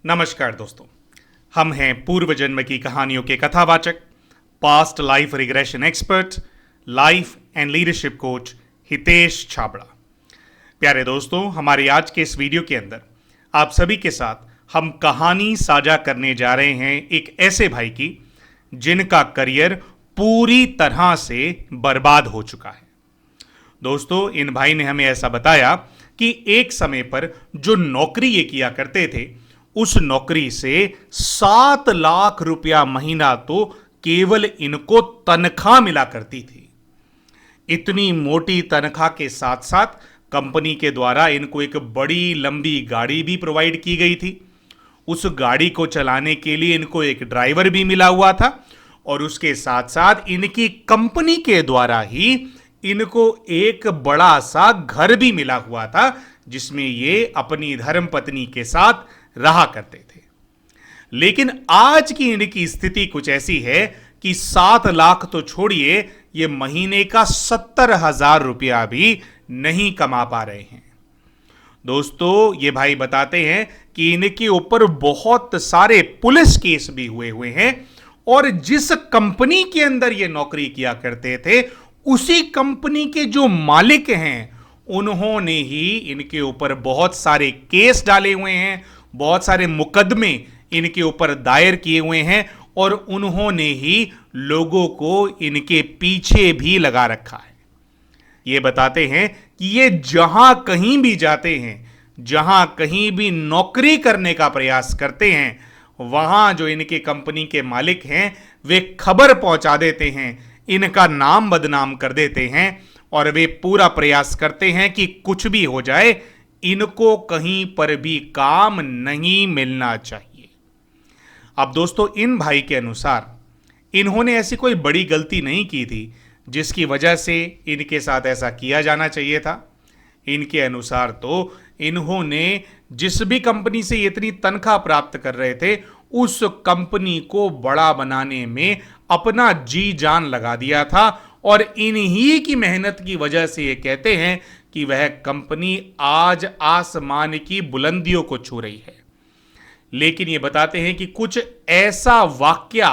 नमस्कार दोस्तों, हम हैं पूर्व जन्म की कहानियों के कथावाचक, past life regression expert, life and leadership coach Hitesh Chhabra. प्यारे दोस्तों, हमारे आज के इस वीडियो के अंदर आप सभी के साथ हम कहानी साझा करने जा रहे हैं एक ऐसे भाई की जिनका करियर पूरी तरह से बर्बाद हो चुका है। दोस्तों, इन भाई ने हमें ऐसा बताया कि एक समय पर जो नौकरी ये किया करते थे, उस नौकरी से 7 लाख रुपया महीना तो केवल इनको तनख्वाह मिला करती थी। इतनी मोटी तनख्वाह के साथ साथ कंपनी के द्वारा इनको एक बड़ी लंबी गाड़ी भी प्रोवाइड की गई थी। उस गाड़ी को चलाने के लिए इनको एक ड्राइवर भी मिला हुआ था और उसके साथ साथ इनकी कंपनी के द्वारा ही इनको एक बड़ा सा घर भी मिला हुआ था, जिसमें ये अपनी धर्मपत्नी के साथ रहा करते थे। लेकिन आज की इनकी स्थिति कुछ ऐसी है कि 7 लाख तो छोड़िए, ये महीने का 70,000 रुपया भी नहीं कमा पा रहे हैं। दोस्तों, ये भाई बताते हैं कि इनके ऊपर बहुत सारे पुलिस केस भी हुए हैं और जिस कंपनी के अंदर ये नौकरी किया करते थे, उसी कंपनी के जो मालिक हैं, उन्होंने ही इनके ऊपर बहुत सारे केस डाले हुए हैं, बहुत सारे मुकदमे इनके ऊपर दायर किए हुए हैं और उन्होंने ही लोगों को इनके पीछे भी लगा रखा है। ये बताते हैं कि ये जहां कहीं भी जाते हैं, जहां कहीं भी नौकरी करने का प्रयास करते हैं, वहां जो इनके कंपनी के मालिक हैं, वे खबर पहुंचा देते हैं, इनका नाम बदनाम कर देते हैं और वे पूरा प्रयास करते हैं कि कुछ भी हो जाए, इनको कहीं पर भी काम नहीं मिलना चाहिए। अब दोस्तों, इन भाई के अनुसार इन्होंने ऐसी कोई बड़ी गलती नहीं की थी जिसकी वजह से इनके साथ ऐसा किया जाना चाहिए था। इनके अनुसार तो इन्होंने जिस भी कंपनी से इतनी तनख्वाह प्राप्त कर रहे थे, उस कंपनी को बड़ा बनाने में अपना जी जान लगा दिया था और इन्हीं की मेहनत की वजह से ये कहते हैं कि वह कंपनी आज आसमान की बुलंदियों को छू रही है। लेकिन ये बताते हैं कि कुछ ऐसा वाकया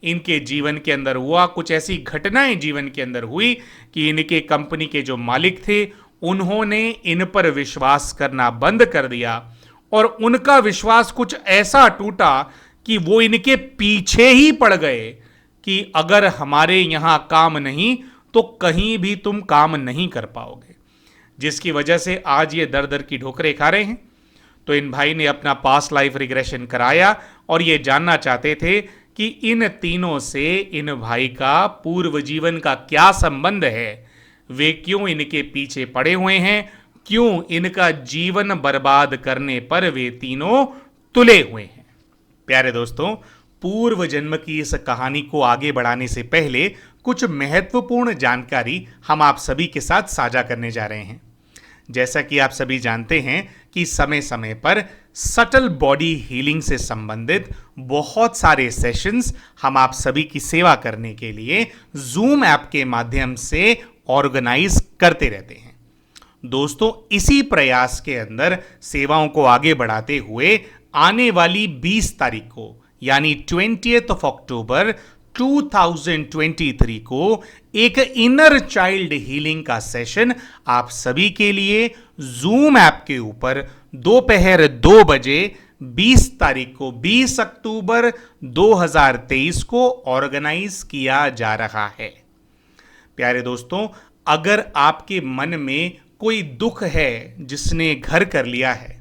इनके जीवन के अंदर हुआ, कुछ ऐसी घटनाएं जीवन के अंदर हुई कि इनके कंपनी के जो मालिक थे, उन्होंने इन पर विश्वास करना बंद कर दिया और उनका विश्वास कुछ ऐसा टूटा कि वो इनके पीछे ही पड़ गए कि अगर हमारे यहां काम नहीं तो कहीं भी तुम काम नहीं कर पाओगे, जिसकी वजह से आज ये दर दर की ठोकरें खा रहे हैं। तो इन भाई ने अपना पास्ट लाइफ रिग्रेशन कराया और ये जानना चाहते थे कि इन तीनों से इन भाई का पूर्व जीवन का क्या संबंध है, वे क्यों इनके पीछे पड़े हुए हैं, क्यों इनका जीवन बर्बाद करने पर वे तीनों तुले हुए हैं। प्यारे दोस्तों, पूर्व जन्म की इस कहानी को आगे बढ़ाने से पहले कुछ महत्वपूर्ण जानकारी हम आप सभी के साथ साझा करने जा रहे हैं। जैसा कि आप सभी जानते हैं कि समय समय पर सटल बॉडी हीलिंग से संबंधित बहुत सारे सेशंस हम आप सभी की सेवा करने के लिए जूम ऐप के माध्यम से ऑर्गेनाइज करते रहते हैं। दोस्तों, इसी प्रयास के अंदर सेवाओं को आगे बढ़ाते हुए आने वाली 20 तारीख को यानी 20th of October 2023 को एक इनर चाइल्ड हीलिंग का सेशन आप सभी के लिए जूम ऐप के ऊपर दोपहर 2 बजे 20 तारीख को 20 अक्टूबर 2023 को ऑर्गेनाइज किया जा रहा है। प्यारे दोस्तों, अगर आपके मन में कोई दुख है जिसने घर कर लिया है,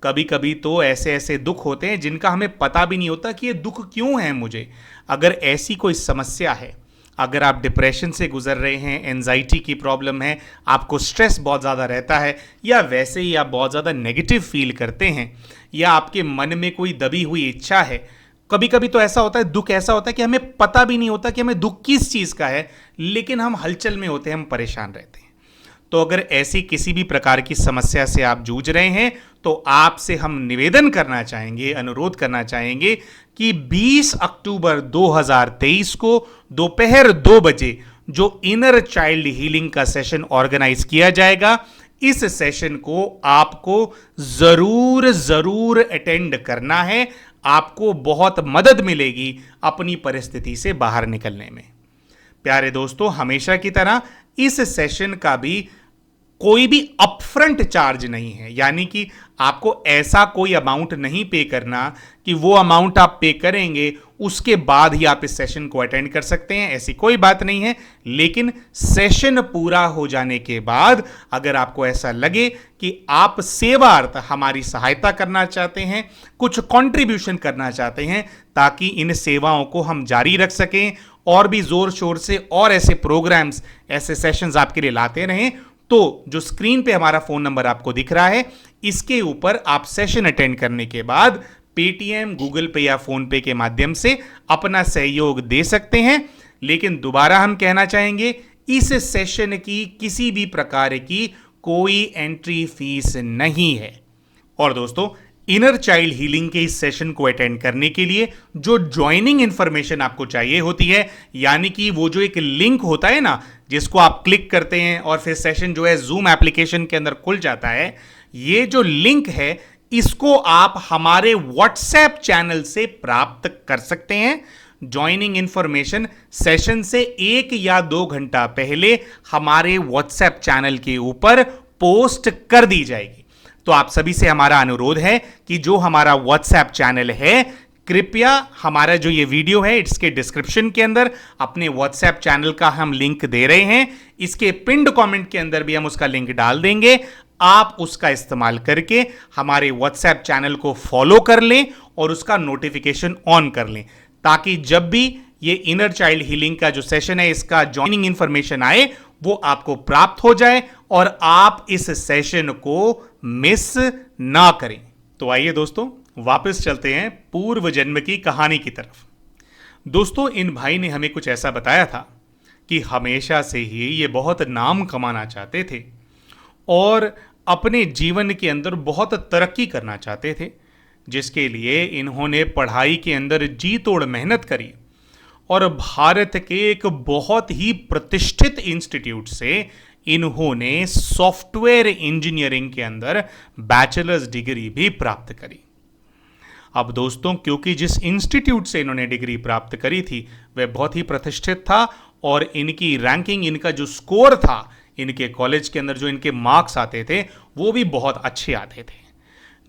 कभी कभी तो ऐसे ऐसे दुख होते हैं जिनका हमें पता भी नहीं होता कि ये दुख क्यों है मुझे। अगर ऐसी कोई समस्या है, अगर आप डिप्रेशन से गुजर रहे हैं, एंजाइटी की प्रॉब्लम है, आपको स्ट्रेस बहुत ज़्यादा रहता है, या वैसे ही आप बहुत ज़्यादा नेगेटिव फील करते हैं, या आपके मन में कोई दबी हुई इच्छा है, कभी कभी तो ऐसा होता है, दुख ऐसा होता है कि हमें पता भी नहीं होता कि हमें दुख किस चीज़ का है, लेकिन हम हलचल में होते हैं, हम परेशान रहते हैं। तो अगर ऐसी किसी भी प्रकार की समस्या से आप जूझ रहे हैं, तो आपसे हम निवेदन करना चाहेंगे, अनुरोध करना चाहेंगे कि 20 अक्टूबर 2023 को दोपहर 2 बजे जो इनर चाइल्ड हीलिंग का सेशन ऑर्गेनाइज किया जाएगा, इस सेशन को आपको जरूर जरूर अटेंड करना है। आपको बहुत मदद मिलेगी अपनी परिस्थिति से बाहर निकलने में। प्यारे दोस्तों, हमेशा की तरह इस सेशन का भी कोई भी अपफ्रंट चार्ज नहीं है, यानी कि आपको ऐसा कोई अमाउंट नहीं पे करना कि वो अमाउंट आप पे करेंगे उसके बाद ही आप इस सेशन को अटेंड कर सकते हैं, ऐसी कोई बात नहीं है। लेकिन सेशन पूरा हो जाने के बाद अगर आपको ऐसा लगे कि आप सेवार्थ हमारी सहायता करना चाहते हैं, कुछ कंट्रीब्यूशन करना चाहते हैं ताकि इन सेवाओं को हम जारी रख सकें और भी जोर शोर से और ऐसे प्रोग्राम्स, ऐसे सेशंस आपके लिए लाते रहें, तो जो स्क्रीन पे हमारा फोन नंबर आपको दिख रहा है, इसके ऊपर आप सेशन अटेंड करने के बाद पेटीएम, गूगल पे या फोन पे के माध्यम से अपना सहयोग दे सकते हैं। लेकिन दोबारा हम कहना चाहेंगे, इस सेशन की किसी भी प्रकार की कोई एंट्री फीस नहीं है। और दोस्तों, इनर चाइल्ड हीलिंग के इस सेशन को अटेंड करने के लिए जो ज्वाइनिंग इंफॉर्मेशन आपको चाहिए होती है, यानी कि वो जो एक लिंक होता है ना, जिसको आप क्लिक करते हैं और फिर सेशन जो है जूम एप्लीकेशन के अंदर खुल जाता है, ये जो लिंक है इसको आप हमारे व्हाट्सएप चैनल से प्राप्त कर सकते हैं। ज्वाइनिंग इंफॉर्मेशन सेशन से 1 या 2 घंटा पहले हमारे व्हाट्सएप चैनल के ऊपर पोस्ट कर दी जाएगी। तो आप सभी से हमारा अनुरोध है कि जो हमारा व्हाट्सएप चैनल है, कृपया हमारा जो ये वीडियो है इसके डिस्क्रिप्शन के अंदर अपने व्हाट्सएप चैनल का हम लिंक दे रहे हैं, इसके पिंड कमेंट के अंदर भी हम उसका लिंक डाल देंगे। आप उसका इस्तेमाल करके हमारे व्हाट्सएप चैनल को फॉलो कर लें और उसका नोटिफिकेशन ऑन कर लें, ताकि जब भी ये इनर चाइल्ड हीलिंग का जो सेशन है इसका ज्वाइनिंग इंफॉर्मेशन आए वो आपको प्राप्त हो जाए और आप इस सेशन को मिस ना करें। तो आइए दोस्तों, वापस चलते हैं पूर्व जन्म की कहानी की तरफ। दोस्तों, इन भाई ने हमें कुछ ऐसा बताया था कि हमेशा से ही ये बहुत नाम कमाना चाहते थे और अपने जीवन के अंदर बहुत तरक्की करना चाहते थे, जिसके लिए इन्होंने पढ़ाई के अंदर जी तोड़ मेहनत करी और भारत के एक बहुत ही प्रतिष्ठित इंस्टीट्यूट से इन्होंने सॉफ्टवेयर इंजीनियरिंग के अंदर बैचलर्स डिग्री भी प्राप्त करी। अब दोस्तों, क्योंकि जिस इंस्टीट्यूट से इन्होंने डिग्री प्राप्त करी थी वह बहुत ही प्रतिष्ठित था और इनकी रैंकिंग, इनका जो स्कोर था इनके कॉलेज के अंदर, जो इनके मार्क्स आते थे वो भी बहुत अच्छे आते थे,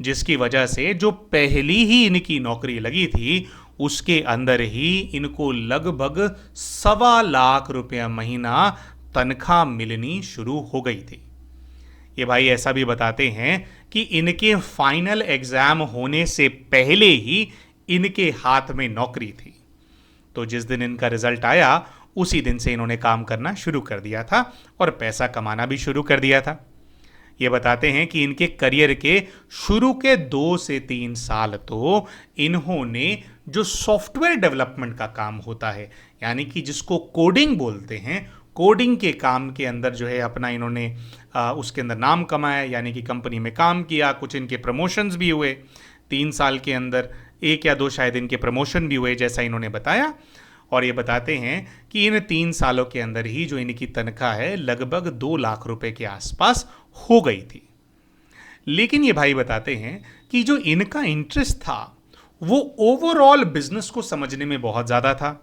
जिसकी वजह से जो पहली ही इनकी नौकरी लगी थी उसके अंदर ही इनको लगभग 1.25 लाख रुपया महीना तनख्वाह मिलनी शुरू हो गई थी। ये भाई ऐसा भी बताते हैं कि इनके फाइनल एग्जाम होने से पहले ही इनके हाथ में नौकरी थी। तो जिस दिन इनका रिजल्ट आया उसी दिन से इन्होंने काम करना शुरू कर दिया था और पैसा कमाना भी शुरू कर दिया था। ये बताते हैं कि इनके करियर के शुरू के 2 से 3 साल तो इन्होंने जो सॉफ्टवेयर डेवलपमेंट का काम होता है, यानी कि जिसको कोडिंग बोलते हैं, कोडिंग के काम के अंदर जो है अपना इन्होंने उसके अंदर नाम कमाया, यानी कि कंपनी में काम किया, कुछ इनके प्रमोशंस भी हुए 3 साल के अंदर, 1 या 2 शायद इनके प्रमोशन भी हुए जैसा इन्होंने बताया। और ये बताते हैं कि इन 3 सालों के अंदर ही जो इनकी तनख्वाह है लगभग 2 लाख रुपए के आसपास हो गई थी। लेकिन ये भाई बताते हैं कि जो इनका इंटरेस्ट था वो ओवरऑल बिजनेस को समझने में बहुत ज़्यादा था।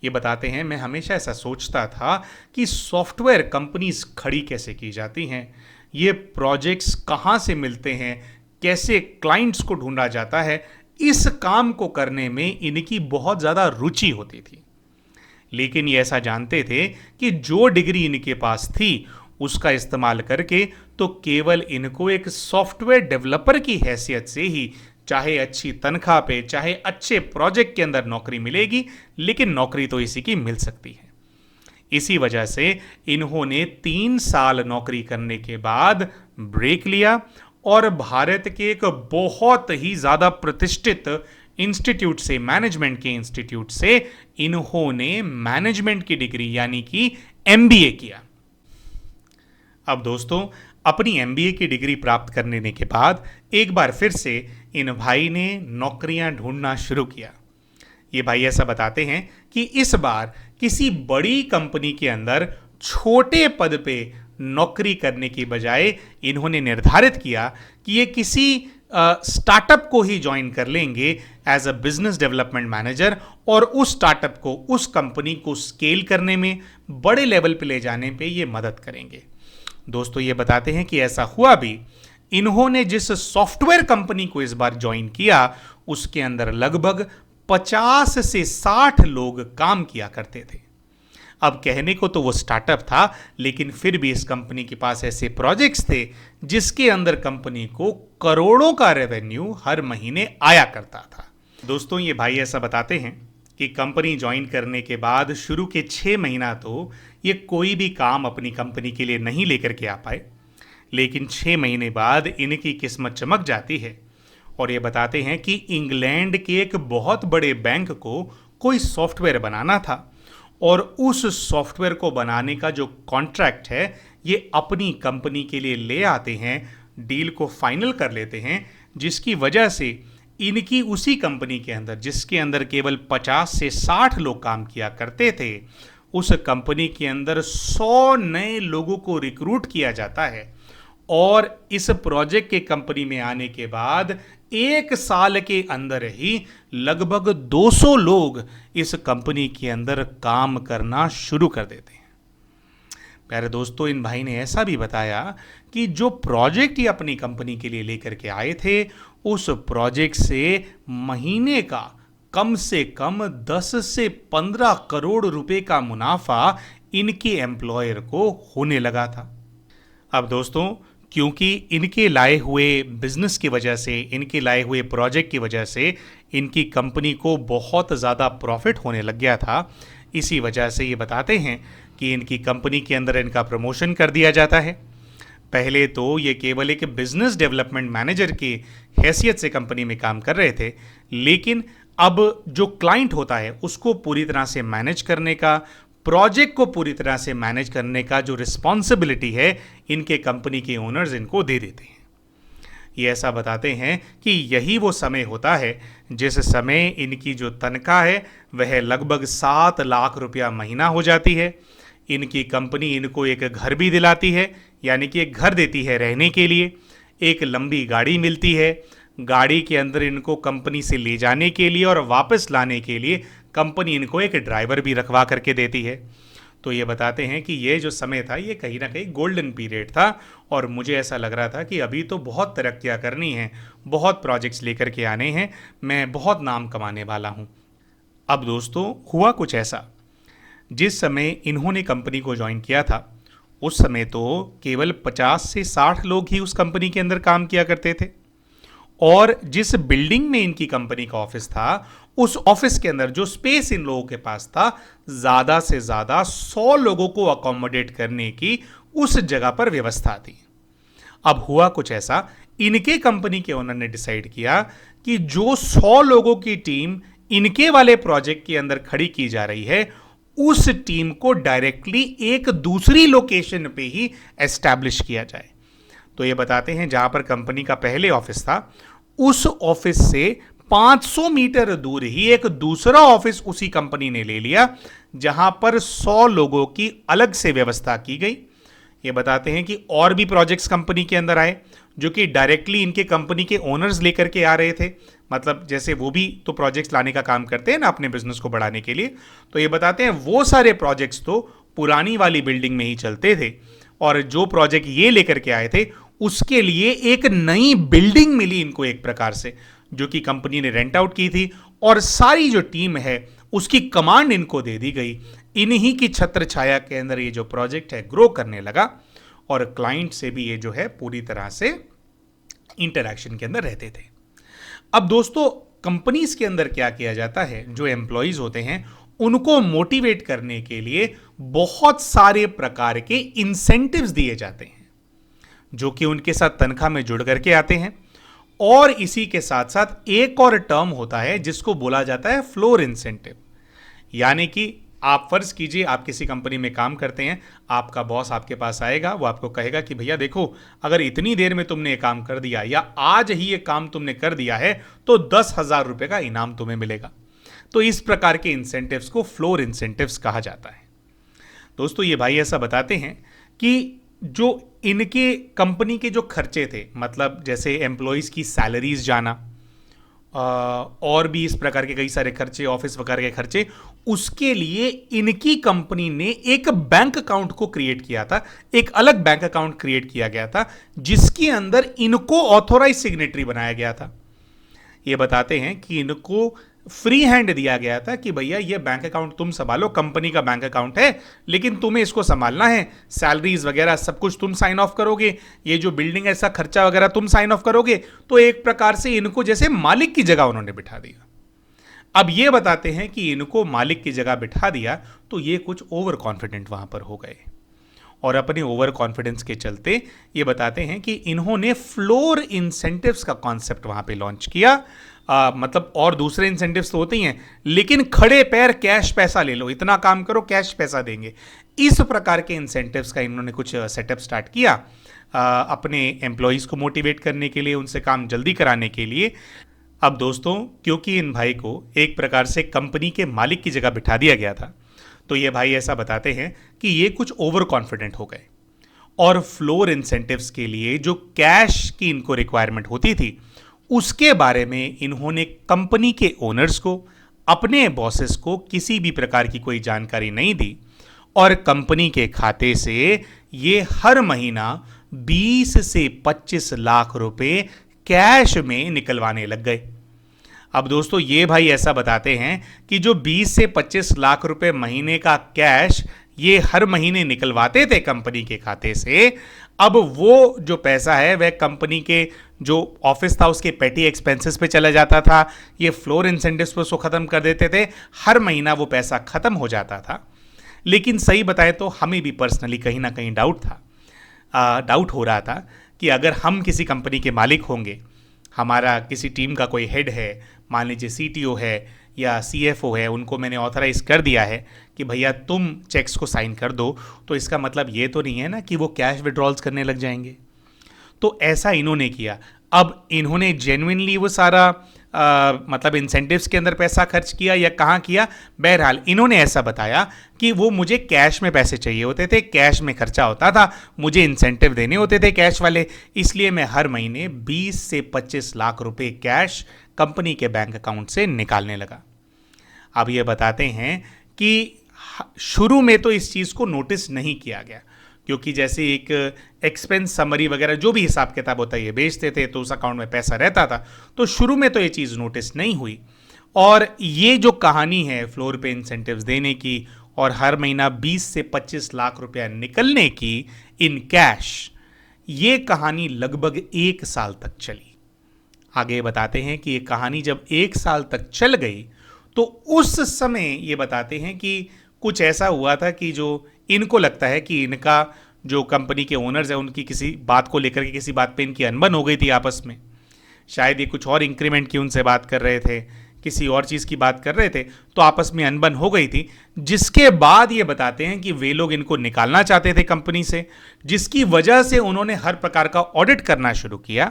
ये बताते हैं, मैं हमेशा ऐसा सोचता था कि सॉफ्टवेयर कंपनीज खड़ी कैसे की जाती हैं, ये प्रोजेक्ट्स कहाँ से मिलते हैं, कैसे क्लाइंट्स को ढूंढा जाता है, इस काम को करने में इनकी बहुत ज़्यादा रुचि होती थी। लेकिन ये ऐसा जानते थे कि जो डिग्री इनके पास थी उसका इस्तेमाल करके तो केवल इनको एक सॉफ्टवेयर डेवलपर की हैसियत से ही चाहे अच्छी तनख्वाह पे, चाहे अच्छे प्रोजेक्ट के अंदर नौकरी मिलेगी, लेकिन नौकरी तो इसी की मिल सकती है। इसी वजह से इन्होंने 3 साल नौकरी करने के बाद ब्रेक लिया और भारत के एक बहुत ही ज़्यादा प्रतिष्ठित इंस्टीट्यूट से, मैनेजमेंट के इंस्टीट्यूट से इन्होंने मैनेजमेंट की डिग्री यानी कि MBA किया। अब दोस्तों, अपनी MBA की डिग्री प्राप्त करने के बाद एक बार फिर से इन भाई ने नौकरियां ढूंढना शुरू किया। ये भाई ऐसा बताते हैं कि इस बार किसी बड़ी कंपनी के अंदर छोटे पद पे नौकरी करने की बजाय इन्होंने निर्धारित किया कि ये किसी स्टार्टअप को ही ज्वाइन कर लेंगे as a business development manager, और उस स्टार्टअप को, उस कंपनी को स्केल करने में, बड़े लेवल पे ले जाने पे ये मदद करेंगे। दोस्तों ये बताते हैं कि ऐसा हुआ भी। इन्होंने जिस सॉफ्टवेयर कंपनी को इस बार ज्वाइन किया उसके अंदर लगभग 50 से 60 लोग काम किया करते थे। अब कहने को तो वो स्टार्टअप था, लेकिन फिर भी इस कंपनी के पास ऐसे प्रोजेक्ट्स थे जिसके अंदर कंपनी को करोड़ों का रेवेन्यू हर महीने आया करता था। दोस्तों ये भाई ऐसा बताते हैं कि कंपनी ज्वाइन करने के बाद शुरू के 6 महीना तो ये कोई भी काम अपनी कंपनी के लिए नहीं लेकर के आ पाए, लेकिन 6 महीने बाद इनकी किस्मत चमक जाती है और ये बताते हैं कि इंग्लैंड के एक बहुत बड़े बैंक को कोई सॉफ्टवेयर बनाना था, और उस सॉफ्टवेयर को बनाने का जो कॉन्ट्रैक्ट है ये अपनी कंपनी के लिए ले आते हैं, डील को फाइनल कर लेते हैं, जिसकी वजह से इनकी उसी कंपनी के अंदर, जिसके अंदर केवल 50 से 60 लोग काम किया करते थे, उस कंपनी के अंदर 100 नए लोगों को रिक्रूट किया जाता है। और इस प्रोजेक्ट के कंपनी में आने के बाद 1 साल के अंदर ही लगभग 200 लोग इस कंपनी के अंदर काम करना शुरू कर देते हैं। प्यारे दोस्तों, इन भाई ने ऐसा भी बताया कि जो प्रोजेक्ट ये अपनी कंपनी के लिए लेकर के आए थे, उस प्रोजेक्ट से महीने का कम से कम 10 से 15 करोड़ रुपए का मुनाफा इनके एम्प्लॉयर को होने लगा था। अब दोस्तों, क्योंकि इनके लाए हुए बिजनेस की वजह से, इनके लाए हुए प्रोजेक्ट की वजह से इनकी कंपनी को बहुत ज़्यादा प्रॉफिट होने लग गया था, इसी वजह से ये बताते हैं कि इनकी कंपनी के अंदर इनका प्रमोशन कर दिया जाता है। पहले तो ये केवल एक बिजनेस डेवलपमेंट मैनेजर की हैसियत से कंपनी में काम कर रहे थे, लेकिन अब जो क्लाइंट होता है उसको पूरी तरह से मैनेज करने का, प्रोजेक्ट को पूरी तरह से मैनेज करने का जो रिस्पॉन्सिबिलिटी है, इनके कंपनी के ओनर्स इनको दे देते हैं। ये ऐसा बताते हैं कि यही वो समय होता है जिस समय इनकी जो तनख्वाह है वह लगभग 7 लाख रुपया महीना हो जाती है। इनकी कंपनी इनको एक घर भी दिलाती है, यानी कि एक घर देती है रहने के लिए, एक लंबी गाड़ी मिलती है, गाड़ी के अंदर इनको कंपनी से ले जाने के लिए और वापस लाने के लिए कंपनी इनको एक ड्राइवर भी रखवा करके देती है। तो ये बताते हैं कि ये जो समय था ये कहीं ना कहीं गोल्डन पीरियड था, और मुझे ऐसा लग रहा था कि अभी तो बहुत तरक्कियाँ करनी हैं, बहुत प्रोजेक्ट्स लेकर के आने हैं, मैं बहुत नाम कमाने वाला हूँ। अब दोस्तों हुआ कुछ ऐसा, जिस समय इन्होंने कंपनी को ज्वाइन किया था उस समय तो केवल 50 से 60 लोग ही उस कंपनी के अंदर काम किया करते थे, और जिस बिल्डिंग में इनकी कंपनी का ऑफिस था, उस ऑफिस के अंदर जो स्पेस इन लोगों के पास था, ज़्यादा से ज़्यादा 100 लोगों को अकोमोडेट करने की उस जगह पर व्यवस्था थी। अब हुआ कुछ ऐसा, इनके कंपनी के ओनर ने डिसाइड किया कि जो 100 लोगों की टीम इनके वाले प्रोजेक्ट के अंदर खड़ी की जा रही है, उस टीम को डायरेक्टली एक दूसरी लोकेशन पे ही एस्टैब्लिश किया जाए। तो ये बताते हैं जहां पर कंपनी का पहले ऑफिस था, उस ऑफिस से 500 मीटर दूर ही एक दूसरा ऑफिस उसी कंपनी ने ले लिया, जहां पर 100 लोगों की अलग से व्यवस्था की गई। ये बताते हैं कि और भी प्रोजेक्ट्स कंपनी के अंदर आए जो कि डायरेक्टली इनके कंपनी के ओनर्स लेकर के आ रहे थे, मतलब जैसे वो भी तो प्रोजेक्ट्स लाने का काम करते हैं ना अपने बिजनेस को बढ़ाने के लिए। तो ये बताते हैं वो सारे प्रोजेक्ट्स तो पुरानी वाली बिल्डिंग में ही चलते थे, और जो प्रोजेक्ट ये लेकर के आए थे उसके लिए एक नई बिल्डिंग मिली इनको एक प्रकार से, जो कि कंपनी ने रेंट आउट की थी, और सारी जो टीम है उसकी कमांड इनको दे दी गई। इन्हीं की छत्र छाया के अंदर ये जो प्रोजेक्ट है ग्रो करने लगा, और क्लाइंट से भी ये जो है पूरी तरह से इंटरैक्शन के अंदर रहते थे। अब दोस्तों कंपनीज के अंदर क्या किया जाता है, जो एम्प्लॉयज होते हैं उनको मोटिवेट करने के लिए बहुत सारे प्रकार के इंसेंटिव्स दिए जाते हैं, जो कि उनके साथ तनख्वाह में जुड़ करके आते हैं। और इसी के साथ साथ एक और टर्म होता है जिसको बोला जाता है फ्लोर इंसेंटिव। यानी कि आप फर्ज कीजिए आप किसी कंपनी में काम करते हैं, आपका बॉस आपके पास आएगा, वो आपको कहेगा कि भैया देखो, अगर इतनी देर में तुमने ये काम कर दिया या आज ही ये काम तुमने कर दिया है तो 10,000 रुपए का इनाम तुम्हें मिलेगा। तो इस प्रकार के इंसेंटिव्स को फ्लोर इंसेंटिव्स कहा जाता है। दोस्तों ये भाई ऐसा बताते हैं कि जो इनके कंपनी के जो खर्चे थे, मतलब जैसे एम्प्लॉयज़ की सैलरीज जाना, और भी इस प्रकार के कई सारे खर्चे, ऑफिस वगैरह के खर्चे, उसके लिए इनकी कंपनी ने एक बैंक अकाउंट को क्रिएट किया था, एक अलग बैंक अकाउंट क्रिएट किया गया था जिसके अंदर इनको ऑथोराइज सिग्नेटरी बनाया गया था। ये बताते हैं कि इनको फ्री हैंड दिया गया था कि भैया ये बैंक अकाउंट तुम संभालो, कंपनी का बैंक अकाउंट है लेकिन तुम्हें इसको संभालना है, सैलरीज वगैरह सब कुछ तुम साइन ऑफ करोगे, ये जो बिल्डिंग ऐसा खर्चा वगैरह तुम साइन ऑफ करोगे। तो एक प्रकार से इनको जैसे मालिक की जगह उन्होंने बिठा दिया। अब ये बताते हैं कि इनको मालिक की जगह बिठा दिया तो ये कुछ ओवर कॉन्फिडेंट वहां पर हो गए, और अपने ओवर कॉन्फिडेंस के चलते ये बताते हैं कि इन्होंने फ्लोर इंसेंटिव्स का कॉन्सेप्ट वहां पे लॉन्च किया। मतलब और दूसरे इंसेंटिव्स तो होते ही हैं, लेकिन खड़े पैर कैश पैसा ले लो, इतना काम करो कैश पैसा देंगे, इस प्रकार के इंसेंटिव्स का इन्होंने कुछ सेटअप स्टार्ट किया अपने एम्प्लॉयज़ को मोटिवेट करने के लिए, उनसे काम जल्दी कराने के लिए। अब दोस्तों, क्योंकि इन भाई को एक प्रकार से कंपनी के मालिक की जगह बिठा दिया गया था, तो ये भाई ऐसा बताते हैं कि ये कुछ ओवर कॉन्फिडेंट हो गए, और फ्लोर इंसेंटिव्स के लिए जो कैश की इनको रिक्वायरमेंट होती थी उसके बारे में इन्होंने कंपनी के ओनर्स को, अपने बॉसेस को किसी भी प्रकार की कोई जानकारी नहीं दी, और कंपनी के खाते से ये हर महीना 20 से 25 लाख रुपए कैश में निकलवाने लग गए। अब दोस्तों, ये भाई ऐसा बताते हैं कि जो 20 से 25 लाख रुपए महीने का कैश ये हर महीने निकलवाते थे कंपनी के खाते से, अब वो जो पैसा है वह कंपनी के जो ऑफिस था उसके पेटी एक्सपेंसेस पे चला जाता था, ये फ्लोर इंसेंटिव्स पर उसको ख़त्म कर देते थे, हर महीना वो पैसा ख़त्म हो जाता था। लेकिन सही बताएं तो हमें भी पर्सनली कहीं ना कहीं डाउट हो रहा था कि अगर हम किसी कंपनी के मालिक होंगे, हमारा किसी टीम का कोई हेड है, मान लीजिए सीटीओ है या सीएफओ है, उनको मैंने ऑथराइज कर दिया है कि भैया तुम चेक्स को साइन कर दो, तो इसका मतलब ये तो नहीं है ना कि वो कैश विड्रॉल्स करने लग जाएंगे। तो ऐसा इन्होंने किया। अब इन्होंने जेन्युइनली वो सारा मतलब इंसेंटिव्स के अंदर पैसा खर्च किया या कहाँ किया, बहरहाल इन्होंने ऐसा बताया कि वो मुझे कैश में पैसे चाहिए होते थे, कैश में खर्चा होता था, मुझे इंसेंटिव देने होते थे कैश वाले, इसलिए मैं हर महीने 20 से 25 लाख रुपए कैश कंपनी के बैंक अकाउंट से निकालने लगा। अब ये बताते हैं कि शुरू में तो इस चीज़ को नोटिस नहीं किया गया, क्योंकि जैसे एक एक्सपेंस समरी वगैरह जो भी हिसाब किताब होता है ये बेचते थे तो उस अकाउंट में पैसा रहता था, तो शुरू में तो ये चीज़ नोटिस नहीं हुई। और ये जो कहानी है फ्लोर पे इंसेंटिव्स देने की और हर महीना 20 से 25 लाख रुपया निकलने की इन कैश, ये कहानी लगभग 1 साल तक चली। आगे बताते हैं कि ये कहानी जब 1 साल तक चल गई तो उस समय ये बताते हैं कि कुछ ऐसा हुआ था कि जो इनको लगता है कि इनका जो कंपनी के ओनर्स है उनकी किसी बात को लेकर के किसी बात पे इनकी अनबन हो गई थी आपस में, शायद ये कुछ और इंक्रीमेंट की उनसे बात कर रहे थे, किसी और चीज़ की बात कर रहे थे, तो आपस में अनबन हो गई थी, जिसके बाद ये बताते हैं कि वे लोग इनको निकालना चाहते थे कंपनी से, जिसकी वजह से उन्होंने हर प्रकार का ऑडिट करना शुरू किया।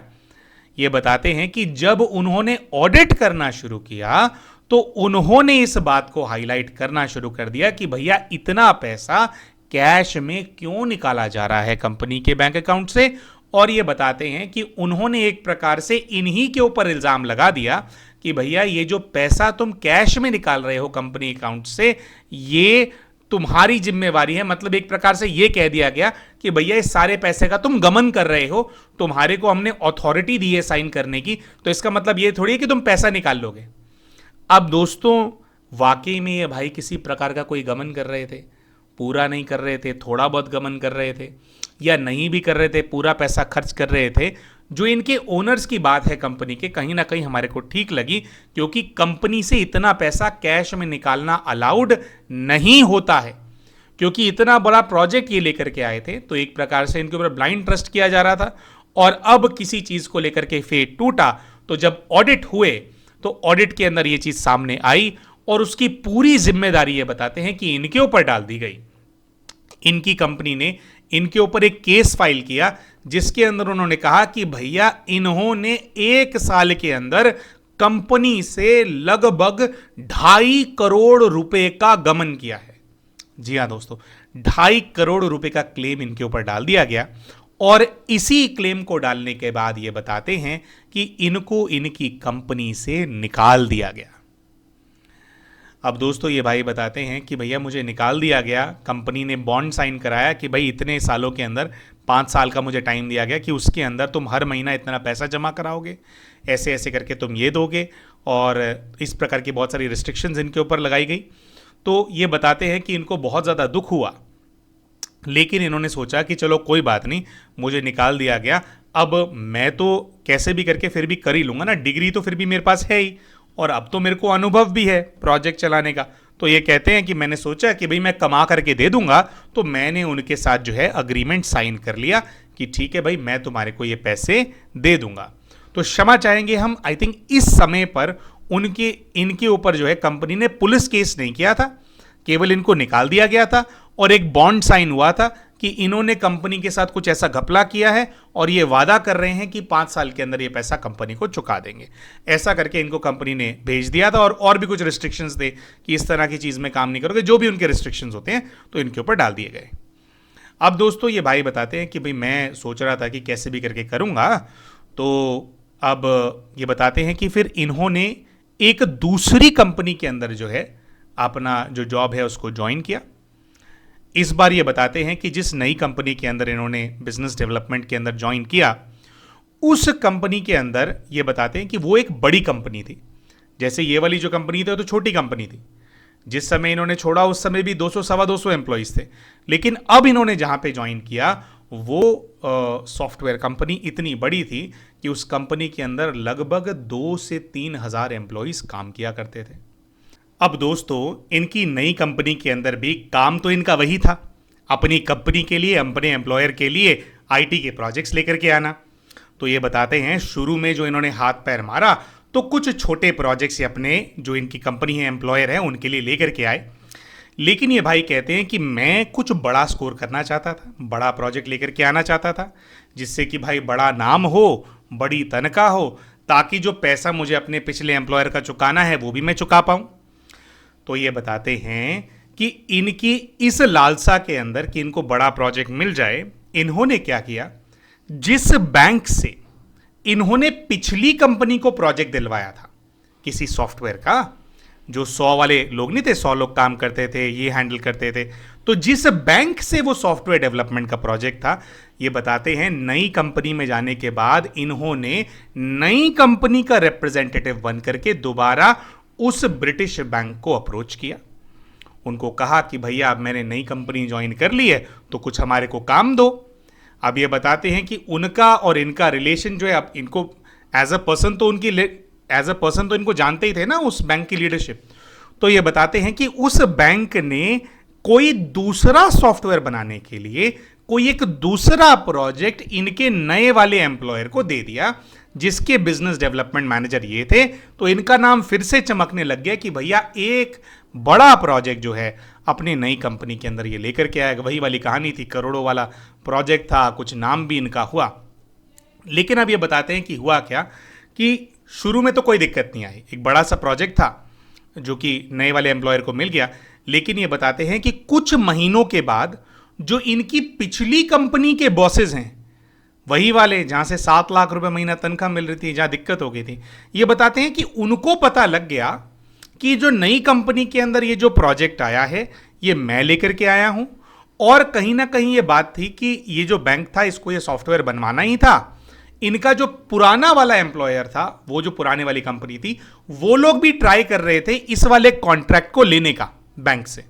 ये बताते हैं कि जब उन्होंने ऑडिट करना शुरू किया तो उन्होंने इस बात को हाईलाइट करना शुरू कर दिया कि भैया इतना पैसा कैश में क्यों निकाला जा रहा है कंपनी के बैंक अकाउंट से। और ये बताते हैं कि उन्होंने एक प्रकार से इन्हीं के ऊपर इल्ज़ाम लगा दिया कि भैया ये जो पैसा तुम कैश में निकाल रहे हो कंपनी अकाउंट से, ये तुम्हारी जिम्मेवारी है। मतलब एक प्रकार से ये कह दिया गया कि भैया इस सारे पैसे का तुम गमन कर रहे हो, तुम्हारे को हमने अथॉरिटी दी है साइन करने की, तो इसका मतलब ये थोड़ी है कि तुम पैसा निकाल लोगे। अब दोस्तों, वाकई में ये भाई किसी प्रकार का कोई गमन कर रहे थे? पूरा नहीं कर रहे थे, थोड़ा बहुत गमन कर रहे थे, या नहीं भी कर रहे थे, पूरा पैसा खर्च कर रहे थे? जो इनके ओनर्स की बात है कंपनी के, कहीं ना कहीं हमारे को ठीक लगी, क्योंकि कंपनी से इतना पैसा कैश में निकालना अलाउड नहीं होता है। क्योंकि इतना बड़ा प्रोजेक्ट ये लेकर के आए थे, तो एक प्रकार से इनके ऊपर ब्लाइंड ट्रस्ट किया जा रहा था, और अब किसी चीज़ को लेकर के फेट टूटा, तो जब ऑडिट हुए तो ऑडिट के अंदर ये चीज़ सामने आई, और उसकी पूरी जिम्मेदारी ये बताते हैं कि इनके ऊपर डाल दी गई। इनकी कंपनी ने इनके ऊपर एक केस फाइल किया, जिसके अंदर उन्होंने कहा कि भैया इन्होंने 1 साल के अंदर कंपनी से लगभग 2.5 करोड़ रुपए का गमन किया है। जी हाँ दोस्तों, 2.5 करोड़ रुपए का क्लेम इनके ऊपर डाल दिया गया। और इसी क्लेम को डालने के बाद ये बताते हैं कि इनको इनकी कंपनी से निकाल दिया गया। अब दोस्तों ये भाई बताते हैं कि भैया मुझे निकाल दिया गया, कंपनी ने बॉन्ड साइन कराया कि भाई इतने सालों के अंदर, 5 साल का मुझे टाइम दिया गया कि उसके अंदर तुम हर महीना इतना पैसा जमा कराओगे, ऐसे ऐसे करके तुम ये दोगे, और इस प्रकार की बहुत सारी रिस्ट्रिक्शंस इनके ऊपर लगाई गई। तो ये बताते हैं कि इनको बहुत ज़्यादा दुख हुआ, लेकिन इन्होंने सोचा कि चलो कोई बात नहीं, मुझे निकाल दिया गया, अब मैं तो कैसे भी करके फिर भी कर ही लूँगा ना, डिग्री तो फिर भी मेरे पास है ही, और अब तो मेरे को अनुभव भी है प्रोजेक्ट चलाने का। तो ये कहते हैं कि मैंने सोचा कि भाई मैं कमा करके दे दूंगा, तो मैंने उनके साथ जो है अग्रीमेंट साइन कर लिया कि ठीक है भाई मैं तुम्हारे को ये पैसे दे दूंगा। तो क्षमा चाहेंगे हम, आई थिंक इस समय पर इनके ऊपर जो है कंपनी ने पुलिस केस नहीं किया था, केवल इनको निकाल दिया गया था और एक बॉन्ड साइन हुआ था कि इन्होंने कंपनी के साथ कुछ ऐसा घपला किया है और ये वादा कर रहे हैं कि 5 साल के अंदर ये पैसा कंपनी को चुका देंगे। ऐसा करके इनको कंपनी ने भेज दिया था, और भी कुछ रिस्ट्रिक्शंस थे कि इस तरह की चीज़ में काम नहीं करोगे, जो भी उनके रिस्ट्रिक्शंस होते हैं तो इनके ऊपर डाल दिए गए। अब दोस्तों ये भाई बताते हैं कि भाई मैं सोच रहा था कि कैसे भी करके करूँगा, तो अब ये बताते हैं कि फिर इन्होंने एक दूसरी कंपनी के अंदर जो है अपना जो जॉब है उसको ज्वाइन किया। इस बार ये बताते हैं कि जिस नई कंपनी के अंदर इन्होंने बिजनेस डेवलपमेंट के अंदर ज्वाइन किया, उस कंपनी के अंदर ये बताते हैं कि वो एक बड़ी कंपनी थी। जैसे ये वाली जो कंपनी थी तो छोटी कंपनी थी, जिस समय इन्होंने छोड़ा उस समय भी 200 सवा 200 एम्प्लॉयज़ थे, लेकिन अब इन्होंने जहाँ पे ज्वाइन किया वो सॉफ्टवेयर कंपनी इतनी बड़ी थी कि उस कंपनी के अंदर लगभग 2 से 3 हज़ार एम्प्लॉयज़ काम किया करते थे। अब दोस्तों इनकी नई कंपनी के अंदर भी काम तो इनका वही था, अपनी कंपनी के लिए, अपने एम्प्लॉयर के लिए आईटी के प्रोजेक्ट्स लेकर के आना। तो ये बताते हैं शुरू में जो इन्होंने हाथ पैर मारा तो कुछ छोटे प्रोजेक्ट्स अपने जो इनकी कंपनी है, एम्प्लॉयर है, उनके लिए लेकर के आए, लेकिन ये भाई कहते हैं कि मैं कुछ बड़ा स्कोर करना चाहता था, बड़ा प्रोजेक्ट लेकर के आना चाहता था, जिससे कि भाई बड़ा नाम हो, बड़ी तनख्वाह हो, ताकि जो पैसा मुझे अपने पिछले एम्प्लॉयर का चुकाना है वो भी मैं चुका पाऊँ। तो ये बताते हैं कि इनकी इस लालसा के अंदर कि इनको बड़ा प्रोजेक्ट मिल जाए, इन्होंने क्या किया, जिस बैंक से इन्होंने पिछली कंपनी को प्रोजेक्ट दिलवाया था किसी सॉफ्टवेयर का, जो 100 वाले लोग नहीं थे, 100 लोग काम करते थे, ये हैंडल करते थे, तो जिस बैंक से वो सॉफ्टवेयर डेवलपमेंट का प्रोजेक्ट था, ये बताते हैं नई कंपनी में जाने के बाद इन्होंने नई कंपनी का रिप्रेजेंटेटिव बन करके दोबारा उस ब्रिटिश बैंक को अप्रोच किया। उनको कहा कि भैया अब मैंने नई कंपनी ज्वाइन कर ली है तो कुछ हमारे को काम दो। अब ये बताते हैं कि उनका और इनका रिलेशन जो है, अब इनको एज अ पर्सन तो इनको जानते ही थे ना उस बैंक की लीडरशिप। तो ये बताते हैं कि उस बैंक ने कोई दूसरा सॉफ्टवेयर बनाने के लिए कोई एक दूसरा प्रोजेक्ट इनके नए वाले एम्प्लॉयर को दे दिया, जिसके बिजनेस डेवलपमेंट मैनेजर ये थे। तो इनका नाम फिर से चमकने लग गया कि भैया एक बड़ा प्रोजेक्ट जो है अपनी नई कंपनी के अंदर ये लेकर के आएगा। वही वाली कहानी थी, करोड़ों वाला प्रोजेक्ट था, कुछ नाम भी इनका हुआ। लेकिन अब ये बताते हैं कि हुआ क्या कि शुरू में तो कोई दिक्कत नहीं आई, एक बड़ा सा प्रोजेक्ट था जो कि नए वाले एम्प्लॉयर को मिल गया। लेकिन ये बताते हैं कि कुछ महीनों के बाद जो इनकी पिछली कंपनी के बॉसेस हैं, वही वाले जहां से 7 लाख रुपए महीना तनख्वाह मिल रही थी, जहां दिक्कत हो गई थी, ये बताते हैं कि उनको पता लग गया कि जो नई कंपनी के अंदर ये जो प्रोजेक्ट आया है ये मैं लेकर के आया हूं, और कहीं ना कहीं ये बात थी कि ये जो बैंक था इसको ये सॉफ्टवेयर बनवाना ही था। इनका जो पुराना वाला एम्प्लॉयर था, वो जो पुराने वाली कंपनी थी, वो लोग भी ट्राई कर रहे थे इस वाले कॉन्ट्रैक्ट को लेने का बैंक से।